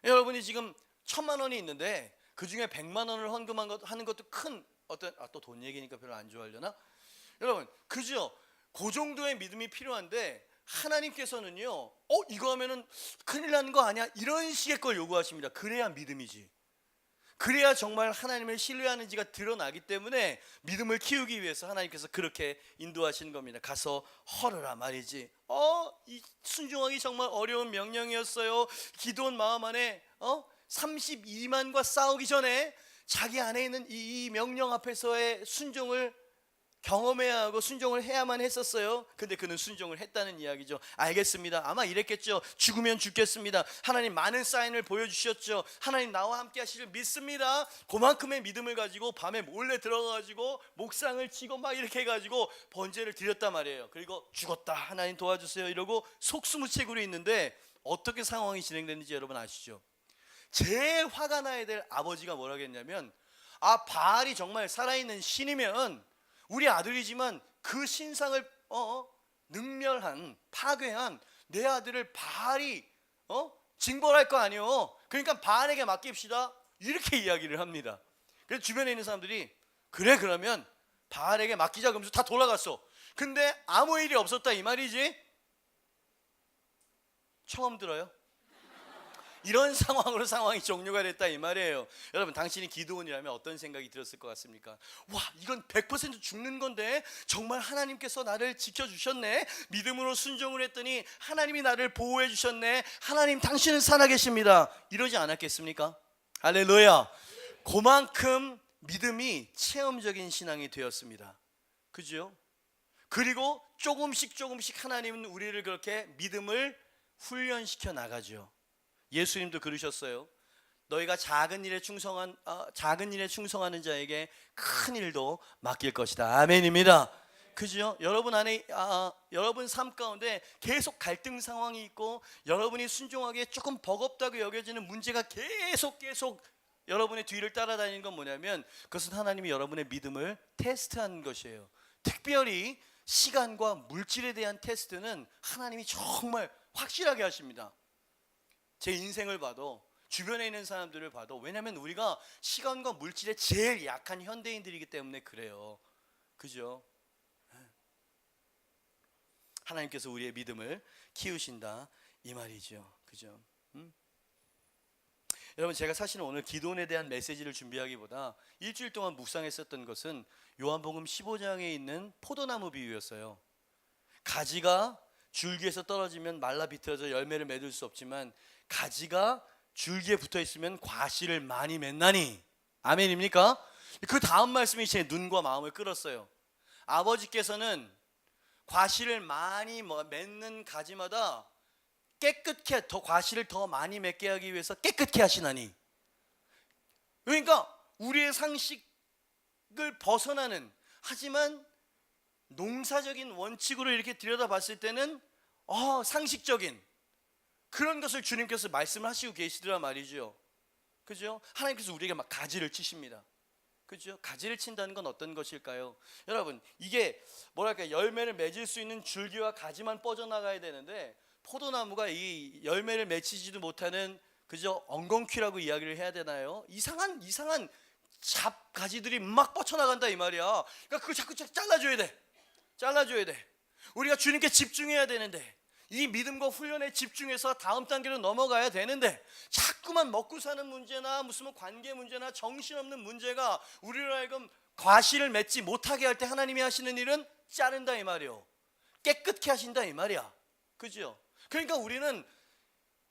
여러분이 지금 1,000만 원이 있는데 그 중에 100만 원을 헌금하는 것도 큰 어떤, 또 돈 얘기니까 별로 안 좋아하려나? 여러분, 그죠? 그 정도의 믿음이 필요한데 하나님께서는요, 이거 하면은 큰일 나는 거 아니야? 이런 식의 걸 요구하십니다. 그래야 믿음이지. 그래야 정말 하나님을 신뢰하는지가 드러나기 때문에 믿음을 키우기 위해서 하나님께서 그렇게 인도하시는 겁니다. 가서 헐어라 말이지. 이 순종하기 정말 어려운 명령이었어요. 기도원 마음 안에 32만과 싸우기 전에 자기 안에 있는 이 명령 앞에서의 순종을 경험해야 하고 순종을 해야만 했었어요. 근데 그는 순종을 했다는 이야기죠. 알겠습니다. 아마 이랬겠죠. 죽으면 죽겠습니다. 하나님 많은 사인을 보여주셨죠. 하나님 나와 함께 하시길 믿습니다. 그만큼의 믿음을 가지고 밤에 몰래 들어가가지고 목상을 치고 막 이렇게 해가지고 번제를 드렸단 말이에요. 그리고 죽었다, 하나님 도와주세요 이러고 속수무책으로 있는데 어떻게 상황이 진행됐는지 여러분 아시죠? 제일 화가 나야 될 아버지가 뭐라고 했냐면, 바알이 정말 살아있는 신이면 우리 아들이지만 그 신상을 능멸한, 파괴한 내 아들을 바알이 징벌할 거 아니요. 그러니까 바알에게 맡깁시다 이렇게 이야기를 합니다. 그래서 주변에 있는 사람들이 그래 그러면 바알에게 맡기자 그러면서 다 돌아갔어. 근데 아무 일이 없었다 이 말이지. 처음 들어요? 이런 상황으로 상황이 종료가 됐다 이 말이에요. 여러분, 당신이 기드온이라면 어떤 생각이 들었을 것 같습니까? 와, 이건 100% 죽는 건데 정말 하나님께서 나를 지켜주셨네. 믿음으로 순종을 했더니 하나님이 나를 보호해 주셨네. 하나님 당신은 살아계십니다. 이러지 않았겠습니까? 할렐루야. 그만큼 믿음이 체험적인 신앙이 되었습니다. 그죠? 그리고 조금씩 하나님은 우리를 그렇게 믿음을 훈련시켜 나가죠. 예수님도 그러셨어요. 너희가 작은 일에 충성하는 자에게 큰 일도 맡길 것이다. 아멘입니다. 그죠? 여러분 안에 여러분 삶 가운데 계속 갈등 상황이 있고 여러분이 순종하기에 조금 버겁다고 여겨지는 문제가 계속 여러분의 뒤를 따라다니는 건 뭐냐면 그것은 하나님이 여러분의 믿음을 테스트하는 것이에요. 특별히 시간과 물질에 대한 테스트는 하나님이 정말 확실하게 하십니다. 제 인생을 봐도 주변에 있는 사람들을 봐도, 왜냐하면 우리가 시간과 물질에 제일 약한 현대인들이기 때문에 그래요. 그죠? 하나님께서 우리의 믿음을 키우신다 이 말이죠. 그죠? 여러분, 제가 사실은 오늘 기도원에 대한 메시지를 준비하기보다 일주일 동안 묵상했었던 것은 요한복음 15장에 있는 포도나무 비유였어요. 가지가 줄기에서 떨어지면 말라 비틀어져 열매를 맺을 수 없지만 가지가 줄기에 붙어 있으면 과실을 많이 맺나니. 아멘입니까? 그 다음 말씀이 제 눈과 마음을 끌었어요. 아버지께서는 과실을 많이 맺는 가지마다 깨끗게 더 과실을 더 많이 맺게 하기 위해서 깨끗게 하시나니. 그러니까 우리의 상식을 벗어나는, 하지만 농사적인 원칙으로 이렇게 들여다봤을 때는 상식적인 그런 것을 주님께서 말씀을 하시고 계시더라 말이죠. 그죠? 하나님께서 우리에게 막 가지를 치십니다. 그죠? 가지를 친다는 건 어떤 것일까요? 여러분, 이게 뭐랄까, 열매를 맺을 수 있는 줄기와 가지만 뻗어나가야 되는데 포도나무가 이 열매를 맺히지도 못하는, 그죠? 엉겅퀴라고 이야기를 해야 되나요? 이상한 잡가지들이 막 뻗쳐나간다 이 말이야. 그러니까 그거 자꾸 잘라줘야 돼. 우리가 주님께 집중해야 되는데, 이 믿음과 훈련에 집중해서 다음 단계로 넘어가야 되는데 자꾸만 먹고 사는 문제나 무슨 관계 문제나 정신없는 문제가 우리로 하여금 과실을 맺지 못하게 할 때 하나님이 하시는 일은 자른다 이 말이요. 깨끗게 하신다 이 말이야. 그죠? 그러니까 우리는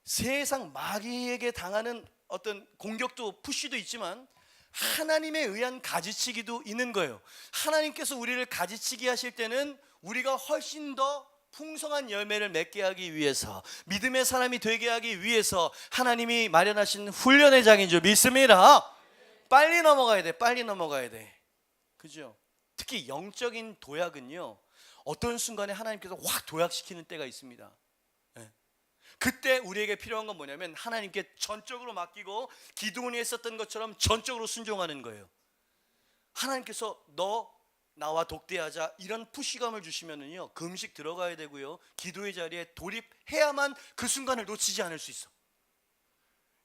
세상 마귀에게 당하는 어떤 공격도 푸시도 있지만 하나님에 의한 가지치기도 있는 거예요. 하나님께서 우리를 가지치기 하실 때는 우리가 훨씬 더 풍성한 열매를 맺게 하기 위해서, 믿음의 사람이 되게 하기 위해서 하나님이 마련하신 훈련의 장인 줄 믿습니다. 빨리 넘어가야 돼. 그죠? 특히 영적인 도약은요, 어떤 순간에 하나님께서 확 도약시키는 때가 있습니다. 그때 우리에게 필요한 건 뭐냐면 하나님께 전적으로 맡기고 기드온이 했었던 것처럼 전적으로 순종하는 거예요. 하나님께서 너 나와 독대하자 이런 푸시감을 주시면은요, 금식 들어가야 되고요, 기도의 자리에 돌입해야만 그 순간을 놓치지 않을 수 있어.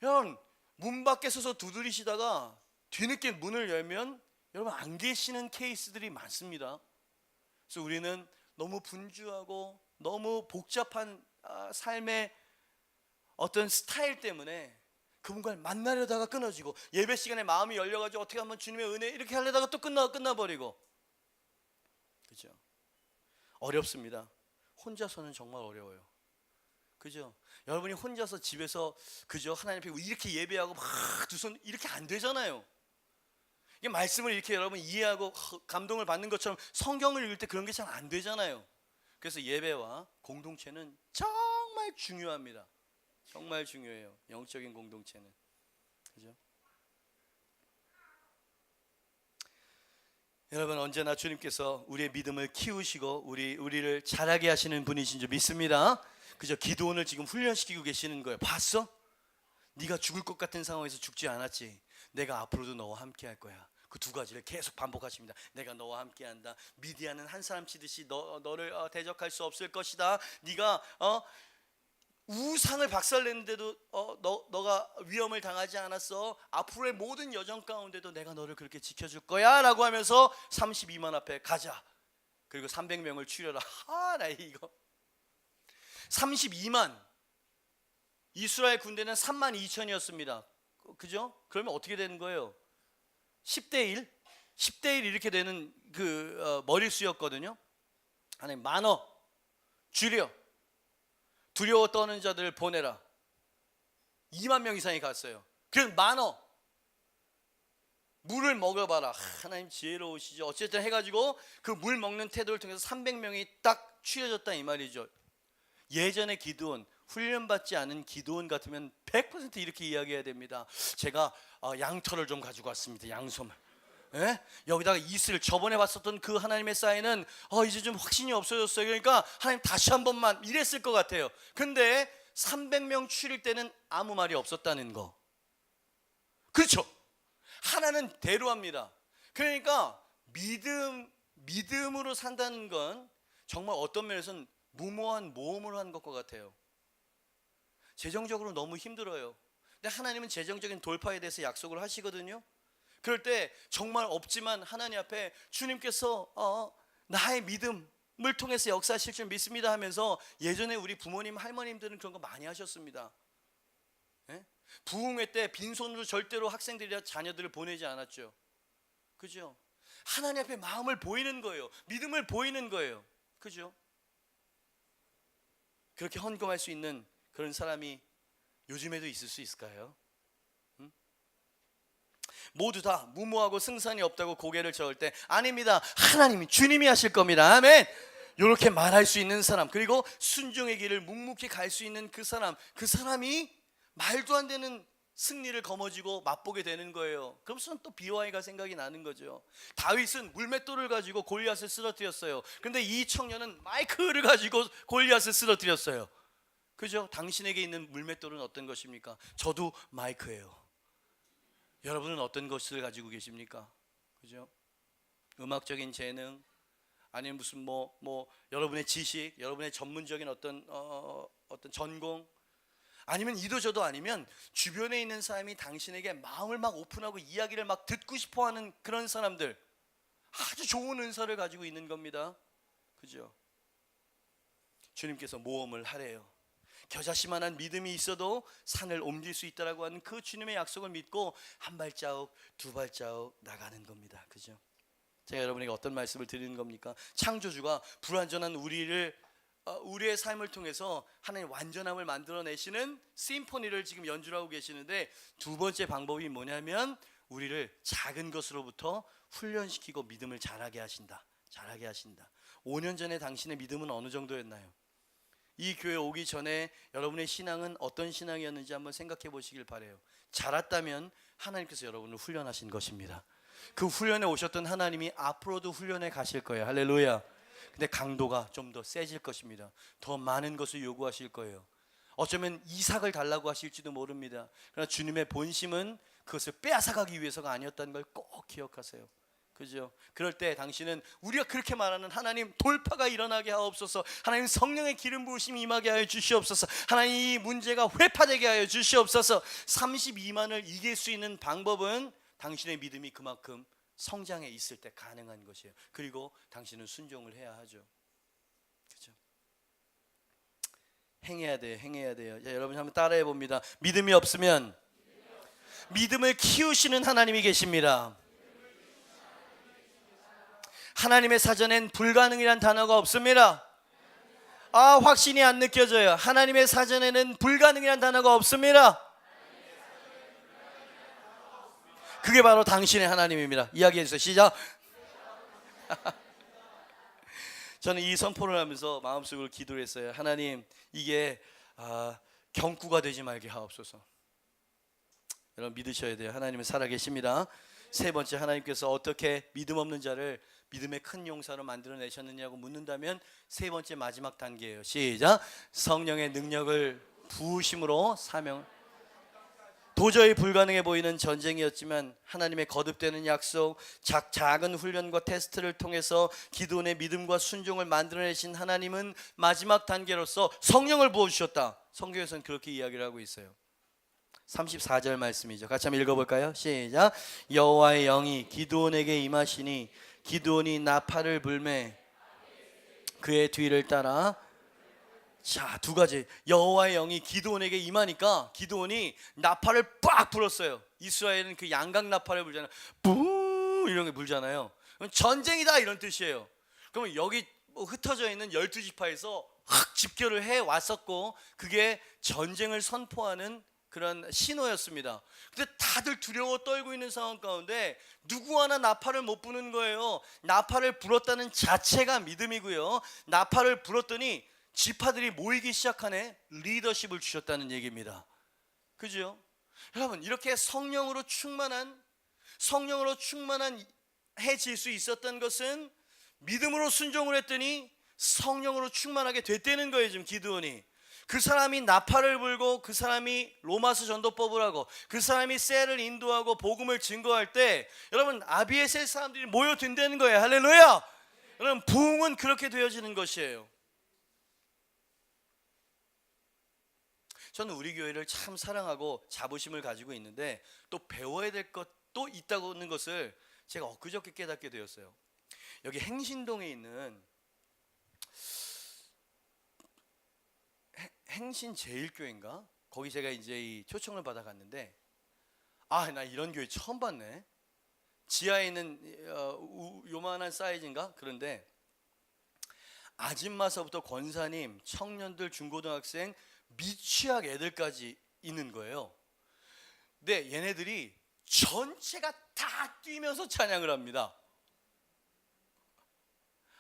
여러분, 문 밖에 서서 두드리시다가 뒤늦게 문을 열면 여러분 안 계시는 케이스들이 많습니다. 그래서 우리는 너무 분주하고 너무 복잡한 삶의 어떤 스타일 때문에 그분과 만나려다가 끊어지고, 예배 시간에 마음이 열려가지고 어떻게 한번 주님의 은혜 이렇게 하려다가 또 끝나버리고. 그죠? 어렵습니다. 혼자서는 정말 어려워요. 그죠? 여러분이 혼자서 집에서, 그죠? 하나님 앞에 이렇게 예배하고 막 두 손 이렇게 안 되잖아요. 이게 말씀을 이렇게 여러분 이해하고 감동을 받는 것처럼 성경을 읽을 때 그런 게 잘 안 되잖아요. 그래서 예배와 공동체는 정말 중요합니다. 정말 중요해요. 영적인 공동체는. 그죠? 여러분, 언제나 주님께서 우리의 믿음을 키우시고 우리를 자라게 하시는 분이신 줄 믿습니다. 그죠? 기도원을 지금 훈련시키고 계시는 거예요. 봤어? 네가 죽을 것 같은 상황에서 죽지 않았지. 내가 앞으로도 너와 함께 할 거야. 그 두 가지를 계속 반복하십니다. 내가 너와 함께한다. 미디안은 한 사람 치듯이 너를 대적할 수 없을 것이다. 네가 우상을 박살냈는데도 너가 위험을 당하지 않았어. 앞으로의 모든 여정 가운데도 내가 너를 그렇게 지켜줄 거야 라고 하면서 32만 앞에 가자. 그리고 300명을 추려라. 나 이거 32만, 이스라엘 군대는 3만 2천이었습니다. 그죠? 그러면 어떻게 되는 거예요? 10대 1 이렇게 되는 그 머릿수였거든요. 하나님 많어, 줄여, 두려워 떠는 자들을 보내라. 2만 명 이상이 갔어요. 그래서 많어, 물을 먹여봐라. 하나님 지혜로우시죠. 어쨌든 해가지고 그 물 먹는 태도를 통해서 300명이 딱 추려졌다 이 말이죠. 예전의 기드온, 훈련받지 않은 기도원 같으면 100% 이렇게 이야기해야 됩니다. 제가 양털을 좀 가지고 왔습니다. 양솜을. 예? 여기다가 이슬, 저번에 봤었던 그 하나님의 사인은 이제 좀 확신이 없어졌어요. 그러니까 하나님 다시 한 번만, 이랬을 것 같아요. 근데 300명 추릴 때는 아무 말이 없었다는 거. 그렇죠? 하나는 대로합니다. 그러니까 믿음으로 산다는 건 정말 어떤 면에서는 무모한 모험을 한 것과 같아요. 재정적으로 너무 힘들어요. 근데 하나님은 재정적인 돌파에 대해서 약속을 하시거든요. 그럴 때 정말 없지만 하나님 앞에 주님께서 나의 믿음을 통해서 역사하실 줄 믿습니다 하면서, 예전에 우리 부모님 할머님들은 그런 거 많이 하셨습니다. 예? 부흥회 때 빈손으로 절대로 학생들이나 자녀들을 보내지 않았죠. 그죠? 하나님 앞에 마음을 보이는 거예요. 믿음을 보이는 거예요. 그죠? 그렇게 헌금할 수 있는 그런 사람이 요즘에도 있을 수 있을까요? 모두 다 무모하고 승산이 없다고 고개를 저을 때, 아닙니다, 하나님이, 주님이 하실 겁니다, 아멘, 이렇게 말할 수 있는 사람, 그리고 순종의 길을 묵묵히 갈 수 있는 그 사람이 말도 안 되는 승리를 거머쥐고 맛보게 되는 거예요. 그러면서 또 비와이가 생각이 나는 거죠. 다윗은 물맷돌을 가지고 골리앗을 쓰러뜨렸어요. 그런데 이 청년은 마이크를 가지고 골리앗을 쓰러뜨렸어요. 그죠? 당신에게 있는 물맷돌은 어떤 것입니까? 저도 마이크예요. 여러분은 어떤 것을 가지고 계십니까? 그죠? 음악적인 재능, 아니면 무슨 여러분의 지식, 여러분의 전문적인 어떤 전공, 아니면 이도저도 아니면 주변에 있는 사람이 당신에게 마음을 막 오픈하고 이야기를 막 듣고 싶어하는 그런 사람들, 아주 좋은 은사를 가지고 있는 겁니다. 그죠? 주님께서 모험을 하래요. 겨자씨만한 믿음이 있어도 산을 옮길 수 있다라고 하는 그 주님의 약속을 믿고 한 발자국, 두 발자국 나가는 겁니다. 그죠? 제가 여러분에게 어떤 말씀을 드리는 겁니까? 창조주가 불완전한 우리의 삶을 통해서 하나님 완전함을 만들어내시는 심포니를 지금 연주를 하고 계시는데, 두 번째 방법이 뭐냐면 우리를 작은 것으로부터 훈련시키고 믿음을 자라게 하신다. 5년 전에 당신의 믿음은 어느 정도였나요? 이 교회 오기 전에 여러분의 신앙은 어떤 신앙이었는지 한번 생각해 보시길 바라요. 자랐다면 하나님께서 여러분을 훈련하신 것입니다. 그 훈련에 오셨던 하나님이 앞으로도 훈련해 가실 거예요. 할렐루야. 근데 강도가 좀 더 세질 것입니다. 더 많은 것을 요구하실 거예요. 어쩌면 이삭을 달라고 하실지도 모릅니다. 그러나 주님의 본심은 그것을 빼앗아가기 위해서가 아니었다는 걸 꼭 기억하세요. 그죠? 그럴 때 당신은 우리가 그렇게 말하는 하나님 돌파가 일어나게 하옵소서, 하나님 성령의 기름 부으심이 임하게 하여 주시옵소서, 하나님 이 문제가 회파되게 하여 주시옵소서, 32만을 이길 수 있는 방법은 당신의 믿음이 그만큼 성장해 있을 때 가능한 것이에요. 그리고 당신은 순종을 해야 하죠. 그죠? 행해야 돼요. 자, 여러분 한번 따라해 봅니다. 믿음이 없으면 믿음을 키우시는 하나님이 계십니다. 하나님의 사전엔 불가능이란 단어가 없습니다. 확신이 안 느껴져요. 하나님의 사전에는 불가능이란 단어가 없습니다. 그게 바로 당신의 하나님입니다. 이야기해 주세요. 시작. 저는 이 선포를 하면서 마음속으로 기도를 했어요. 하나님, 이게 경구가 되지 말게 하옵소서. 여러분 믿으셔야 돼요. 하나님은 살아계십니다. 세 번째, 하나님께서 어떻게 믿음 없는 자를 믿음의 큰 용사로 만들어내셨느냐고 묻는다면 세 번째 마지막 단계예요. 시작. 성령의 능력을 부으심으로 사명. 도저히 불가능해 보이는 전쟁이었지만 하나님의 거듭되는 약속, 작은 훈련과 테스트를 통해서 기도원의 믿음과 순종을 만들어내신 하나님은 마지막 단계로서 성령을 부어주셨다. 성경에서는 그렇게 이야기를 하고 있어요. 34절 말씀이죠. 같이 한번 읽어볼까요? 시작. 여호와의 영이 기드온에게 임하시니 기드온이 나팔을 불매 그의 뒤를 따라. 자, 두 가지. 여호와의 영이 기드온에게 임하니까 기드온이 나팔을 빡 불었어요. 이스라엘은 그 양각 나팔을 불잖아요. 부 이런 게 불잖아요. 그럼 전쟁이다 이런 뜻이에요. 그러면 여기 흩어져 있는 12지파에서 확 집결을 해 왔었고, 그게 전쟁을 선포하는 그런 신호였습니다. 근데 다들 두려워 떨고 있는 상황 가운데 누구 하나 나팔을 못 부는 거예요. 나팔을 불었다는 자체가 믿음이고요. 나팔을 불었더니 지파들이 모이기 시작하네. 리더십을 주셨다는 얘기입니다. 그죠? 여러분, 이렇게 성령으로 충만해질 수 있었던 것은 믿음으로 순종을 했더니 성령으로 충만하게 됐다는 거예요. 지금 기드온이, 그 사람이 나팔을 불고, 그 사람이 로마서 전도법을 하고, 그 사람이 셀을 인도하고 복음을 증거할 때 여러분 아비에셀 사람들이 모여든다는 거예요. 할렐루야. 여러분, 부흥은 그렇게 되어지는 것이에요. 저는 우리 교회를 참 사랑하고 자부심을 가지고 있는데, 또 배워야 될 것도 있다고 하는 것을 제가 엊그저께 깨닫게 되었어요. 여기 행신동에 있는 행신제일교회인가? 거기 제가 이제 이 초청을 받아 갔는데, 나 이런 교회 처음 봤네. 지하에 있는 요만한 사이즈인가? 그런데 아줌마서부터 권사님, 청년들, 중고등학생, 미취학 애들까지 있는 거예요. 근데 얘네들이 전체가 다 뛰면서 찬양을 합니다.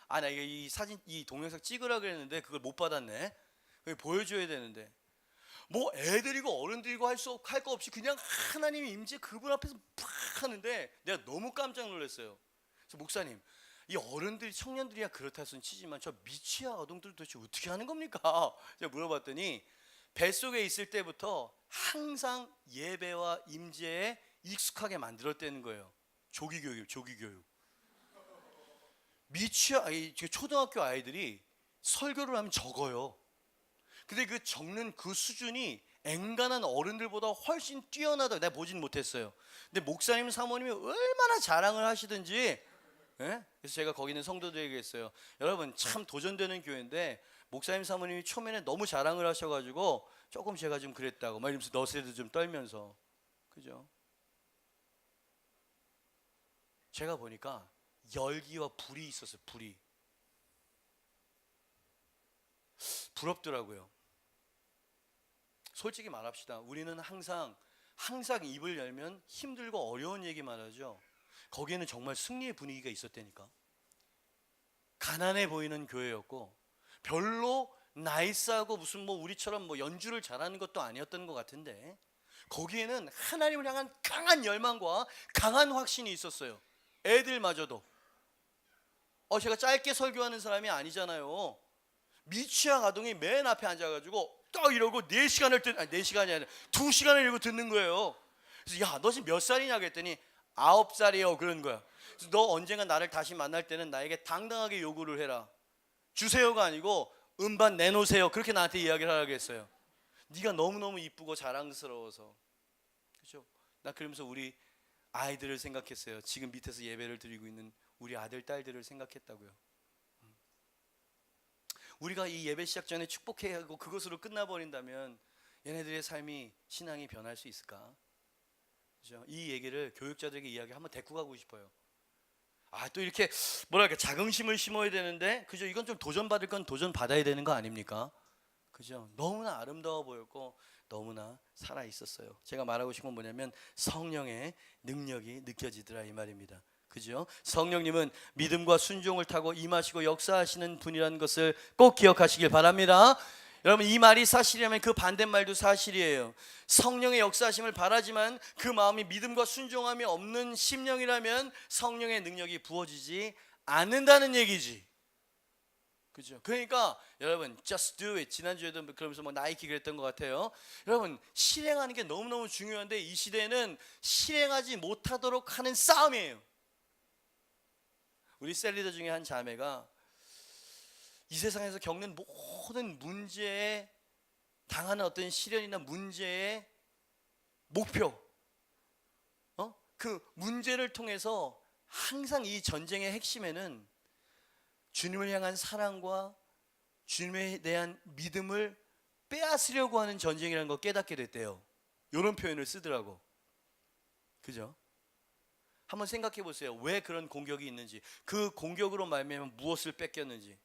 나 이게 이 사진, 이 동영상 찍으라 그랬는데 그걸 못 받았네. 그걸 보여줘야 되는데, 뭐 애들이고 어른들이고 할 거 없이 그냥 하나님의 임재 그분 앞에서 팍 하는데 내가 너무 깜짝 놀랐어요. 그래서 목사님, 이 어른들이, 청년들이야 그렇다 손 치지만 저 미취학 아동들 도대체 어떻게 하는 겁니까? 제가 물어봤더니 뱃속에 있을 때부터 항상 예배와 임재에 익숙하게 만들었다는 거예요. 조기교육. 초등학교 아이들이 설교를 하면 적어요. 근데 그 적는 그 수준이 앵간한 어른들보다 훨씬 뛰어나다. 내가 보진 못했어요. 근데 목사님, 사모님이 얼마나 자랑을 하시든지, 예? 그래서 제가 거기 있는 성도들에게 했어요. 여러분, 참 도전되는 교회인데 목사님, 사모님이 초면에 너무 자랑을 하셔가지고 조금 제가 좀 그랬다고 막 이러면서 너스레도 좀 떨면서, 그죠? 제가 보니까 열기와 불이 있었어요. 불이. 부럽더라고요. 솔직히 말합시다. 우리는 항상 입을 열면 힘들고 어려운 얘기만 하죠. 거기에는 정말 승리의 분위기가 있었다니까. 가난해 보이는 교회였고, 별로 나이스하고 무슨 뭐 우리처럼 뭐 연주를 잘하는 것도 아니었던 것 같은데, 거기에는 하나님을 향한 강한 열망과 강한 확신이 있었어요. 애들마저도. 제가 짧게 설교하는 사람이 아니잖아요. 미취학 아동이 맨 앞에 앉아가지고 딱 이러고 4시간이 아니라 2시간을 이러고 듣는 거예요. 그래서 야, 너 지금 몇 살이냐 그랬더니 9살이에요 그러는 거야. 그래서 너 언젠가 나를 다시 만날 때는 나에게 당당하게 요구를 해라. 주세요가 아니고 음반 내놓으세요. 그렇게 나한테 이야기를 하라고 했어요. 네가 너무너무 이쁘고 자랑스러워서. 그렇죠? 나 그러면서 우리 아이들을 생각했어요. 지금 밑에서 예배를 드리고 있는 우리 아들, 딸들을 생각했다고요. 우리가 이 예배 시작 전에 축복해야 하고 그것으로 끝나버린다면 얘네들의 삶이, 신앙이 변할 수 있을까? 그죠? 이 얘기를 교육자들에게 이야기 한번 데리고 가고 싶어요. 또 이렇게 뭐랄까 자긍심을 심어야 되는데, 그죠? 이건 좀 도전받을 건 도전받아야 되는 거 아닙니까? 그죠? 너무나 아름다워 보였고 너무나 살아 있었어요. 제가 말하고 싶은 건 뭐냐면 성령의 능력이 느껴지더라 이 말입니다. 그죠? 성령님은 믿음과 순종을 타고 임하시고 역사하시는 분이라는 것을 꼭 기억하시길 바랍니다. 여러분, 이 말이 사실이라면 그 반대말도 사실이에요. 성령의 역사하심을 바라지만 그 마음이 믿음과 순종함이 없는 심령이라면 성령의 능력이 부어지지 않는다는 얘기지. 그죠? 그러니까 여러분, just do it. 지난주에도 그러면서 뭐 나이키 그랬던 것 같아요. 여러분, 실행하는 게 너무너무 중요한데 이 시대에는 실행하지 못하도록 하는 싸움이에요. 우리 셀리더 중에 한 자매가 이 세상에서 겪는 모든 문제에 당하는 어떤 시련이나 문제의 목표, 그 문제를 통해서 항상 이 전쟁의 핵심에는 주님을 향한 사랑과 주님에 대한 믿음을 빼앗으려고 하는 전쟁이라는 걸 깨닫게 됐대요. 이런 표현을 쓰더라고. 그죠? 한번 생각해 보세요. 왜 그런 공격이 있는지, 그 공격으로 말미암아 무엇을 뺏겼는지.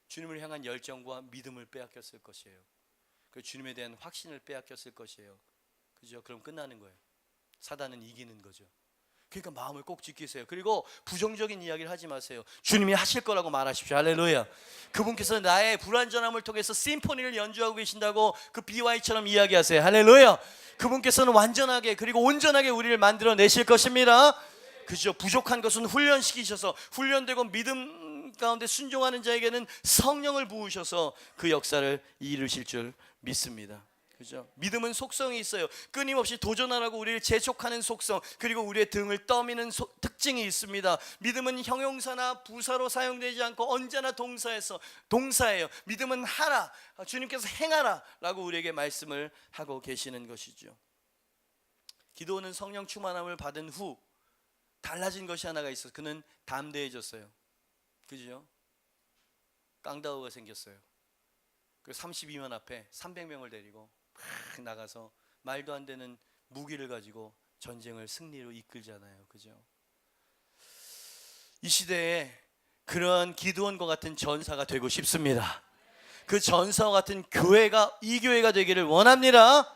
주님을 향한 열정과 믿음을 빼앗겼을 것이에요. 그 주님에 대한 확신을 빼앗겼을 것이에요. 그죠? 그럼 끝나는 거예요. 사단은 이기는 거죠. 그러니까 마음을 꼭 지키세요. 그리고 부정적인 이야기를 하지 마세요. 주님이 하실 거라고 말하십시오. 할렐루야. 그분께서 나의 불완전함을 통해서 심포니를 연주하고 계신다고 그 BY처럼 이야기하세요. 할렐루야. 그분께서는 완전하게 그리고 온전하게 우리를 만들어내실 것입니다. 그죠? 부족한 것은 훈련시키셔서 훈련되고 믿음 가운데 순종하는 자에게는 성령을 부으셔서 그 역사를 이루실 줄 믿습니다. 그죠? 믿음은 속성이 있어요. 끊임없이 도전하라고 우리를 재촉하는 속성, 그리고 우리의 등을 떠미는 특징이 있습니다. 믿음은 형용사나 부사로 사용되지 않고 언제나 동사예요. 믿음은 하라, 주님께서 행하라 라고 우리에게 말씀을 하고 계시는 것이죠. 기도는 성령 충만함을 받은 후 달라진 것이 하나가 있어요. 그는 담대해졌어요. 그죠? 깡다우가 생겼어요. 그 32만 앞에 300명을 데리고 막 나가서 말도 안 되는 무기를 가지고 전쟁을 승리로 이끌잖아요. 그죠? 이 시대에 그런 기드온과 같은 전사가 되고 싶습니다. 그 전사와 같은 교회가 이 교회가 되기를 원합니다.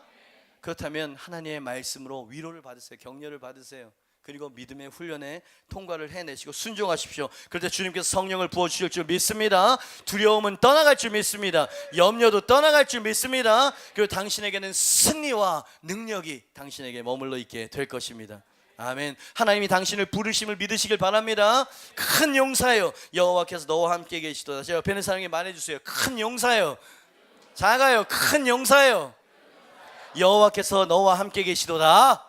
그렇다면 하나님의 말씀으로 위로를 받으세요. 격려를 받으세요. 그리고 믿음의 훈련에 통과를 해내시고 순종하십시오. 그럴 때 주님께서 성령을 부어주실 줄 믿습니다. 두려움은 떠나갈 줄 믿습니다. 염려도 떠나갈 줄 믿습니다. 그리고 당신에게는 승리와 능력이 당신에게 머물러 있게 될 것입니다. 아멘. 하나님이 당신을 부르심을 믿으시길 바랍니다. 큰 용사예요. 여호와께서 너와 함께 계시도다. 제 옆에 있는 사람에게 말해주세요. 큰 용사예요. 작아요. 큰 용사예요. 여호와께서 너와 함께 계시도다.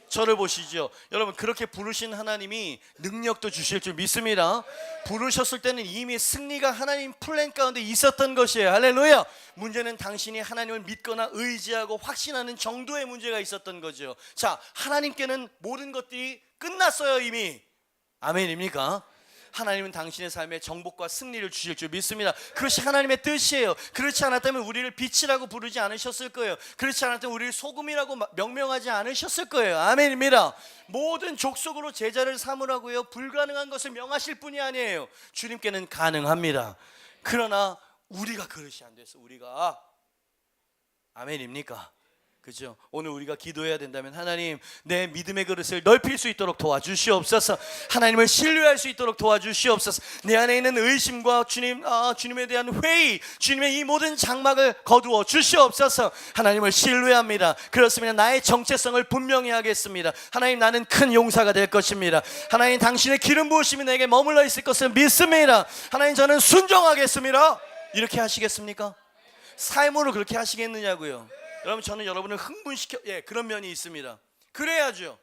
저를 보시죠. 여러분, 그렇게 부르신 하나님이 능력도 주실 줄 믿습니다. 부르셨을 때는 이미 승리가 하나님 플랜 가운데 있었던 것이에요. 할렐루야. 문제는 당신이 하나님을 믿거나 의지하고 확신하는 정도의 문제가 있었던 거죠. 자, 하나님께는 모든 것들이 끝났어요. 이미. 아멘입니까? 하나님은 당신의 삶에 정복과 승리를 주실 줄 믿습니다. 그것이 하나님의 뜻이에요. 그렇지 않았다면 우리를 빛이라고 부르지 않으셨을 거예요. 그렇지 않았다면 우리를 소금이라고 명명하지 않으셨을 거예요. 아멘입니다. 모든 족속으로 제자를 삼으라고요. 불가능한 것을 명하실 분이 아니에요. 주님께는 가능합니다. 그러나 우리가 그릇이 안 돼서 우리가 아멘입니까? 그죠? 오늘 우리가 기도해야 된다면 하나님, 내 믿음의 그릇을 넓힐 수 있도록 도와주시옵소서. 하나님을 신뢰할 수 있도록 도와주시옵소서. 내 안에 있는 의심과 주님에 대한 회의, 주님의 이 모든 장막을 거두어 주시옵소서. 하나님을 신뢰합니다. 그렇습니다. 나의 정체성을 분명히 하겠습니다. 하나님, 나는 큰 용사가 될 것입니다. 하나님, 당신의 기름 부으심이 내게 머물러 있을 것을 믿습니다. 하나님, 저는 순종하겠습니다. 이렇게 하시겠습니까? 삶으로 그렇게 하시겠느냐고요. 여러분, 저는 여러분을 흥분시켜 그런 면이 있습니다. 그래야죠.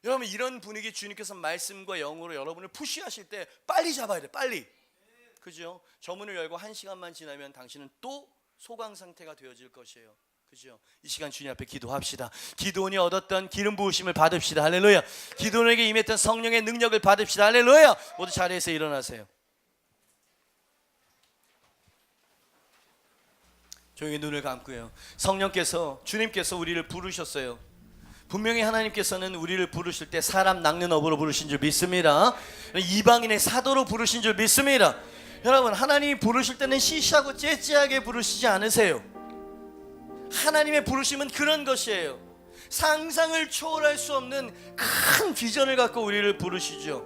여러분, 이런 분위기 주님께서 말씀과 영으로 여러분을 푸시하실 때 빨리 잡아야 돼. 빨리. 그죠? 저 문을 열고 1시간만 지나면 당신은 또 소강 상태가 되어질 것이에요. 그죠? 이 시간 주님 앞에 기도합시다. 기드온이 얻었던 기름 부으심을 받읍시다. 할렐루야. 기드온에게 임했던 성령의 능력을 받읍시다. 할렐루야. 모두 자리에서 일어나세요. 조용히 눈을 감고요. 성령께서, 주님께서 우리를 부르셨어요. 분명히 하나님께서는 우리를 부르실 때 사람 낚는 업으로 부르신 줄 믿습니다. 이방인의 사도로 부르신 줄 믿습니다. 여러분, 하나님이 부르실 때는 시시하고 째째하게 부르시지 않으세요. 하나님의 부르심은 그런 것이에요. 상상을 초월할 수 없는 큰 비전을 갖고 우리를 부르시죠.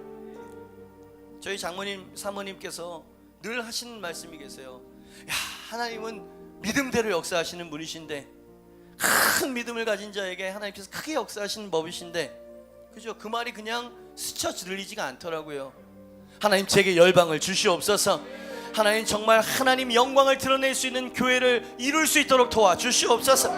저희 장모님, 사모님께서 늘 하시는 말씀이 계세요. 야, 하나님은 믿음대로 역사하시는 분이신데, 큰 믿음을 가진 자에게 하나님께서 크게 역사하시는 법이신데, 그죠? 그 말이 그냥 스쳐 들리지가 않더라고요. 하나님, 제게 열방을 주시옵소서. 하나님, 정말 하나님 영광을 드러낼 수 있는 교회를 이룰 수 있도록 도와주시옵소서.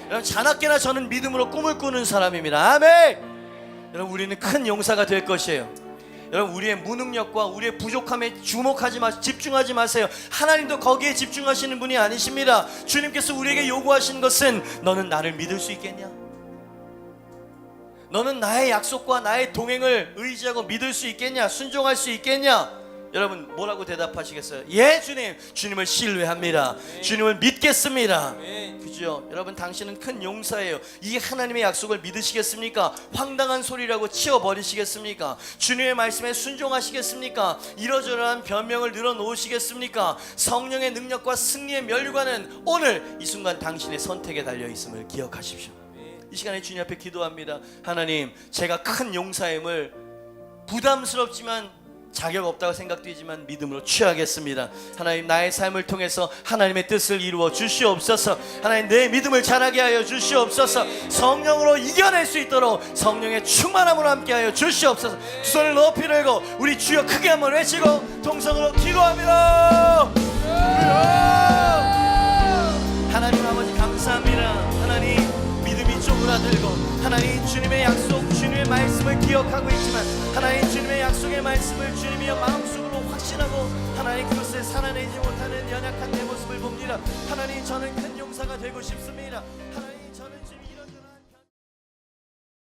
여러분, 자나깨나 저는 믿음으로 꿈을 꾸는 사람입니다. 아멘. 여러분, 우리는 큰 용사가 될 것이에요. 여러분, 우리의 무능력과 우리의 부족함에 주목하지 마세요. 집중하지 마세요. 하나님도 거기에 집중하시는 분이 아니십니다. 주님께서 우리에게 요구하신 것은, 너는 나를 믿을 수 있겠냐? 너는 나의 약속과 나의 동행을 의지하고 믿을 수 있겠냐? 순종할 수 있겠냐? 여러분, 뭐라고 대답하시겠어요? 예, 주님. 주님을 신뢰합니다. 주님을 믿겠습니다. 그죠? 여러분, 당신은 큰 용사예요. 이 하나님의 약속을 믿으시겠습니까? 황당한 소리라고 치워버리시겠습니까? 주님의 말씀에 순종하시겠습니까? 이러저러한 변명을 늘어놓으시겠습니까? 성령의 능력과 승리의 면류관은 오늘 이 순간 당신의 선택에 달려있음을 기억하십시오. 이 시간에 주님 앞에 기도합니다. 하나님, 제가 큰 용사임을 부담스럽지만 자격 없다고 생각되지만 믿음으로 취하겠습니다. 하나님, 나의 삶을 통해서 하나님의 뜻을 이루어 주시옵소서. 하나님, 내 믿음을 자라게 하여 주시옵소서. 성령으로 이겨낼 수 있도록 성령의 충만함으로 함께하여 주시옵소서. 두 손을 높이 들고 우리 주여 크게 한번 외치고 통성으로 기도합니다. 하나님 아버지 감사합니다. 하나님, 믿음이 쪼그라들고 하나님 주님의 약속, 주님의 말씀을 기억하고 있지만 하나님 주님의 약속의 말씀을 주님이여 마음속으로 확신하고 하나님 그것을 살아내지 못하는 연약한 내 모습을 봅니다. 하나님, 저는 큰 용사가 되고 싶습니다. 하나님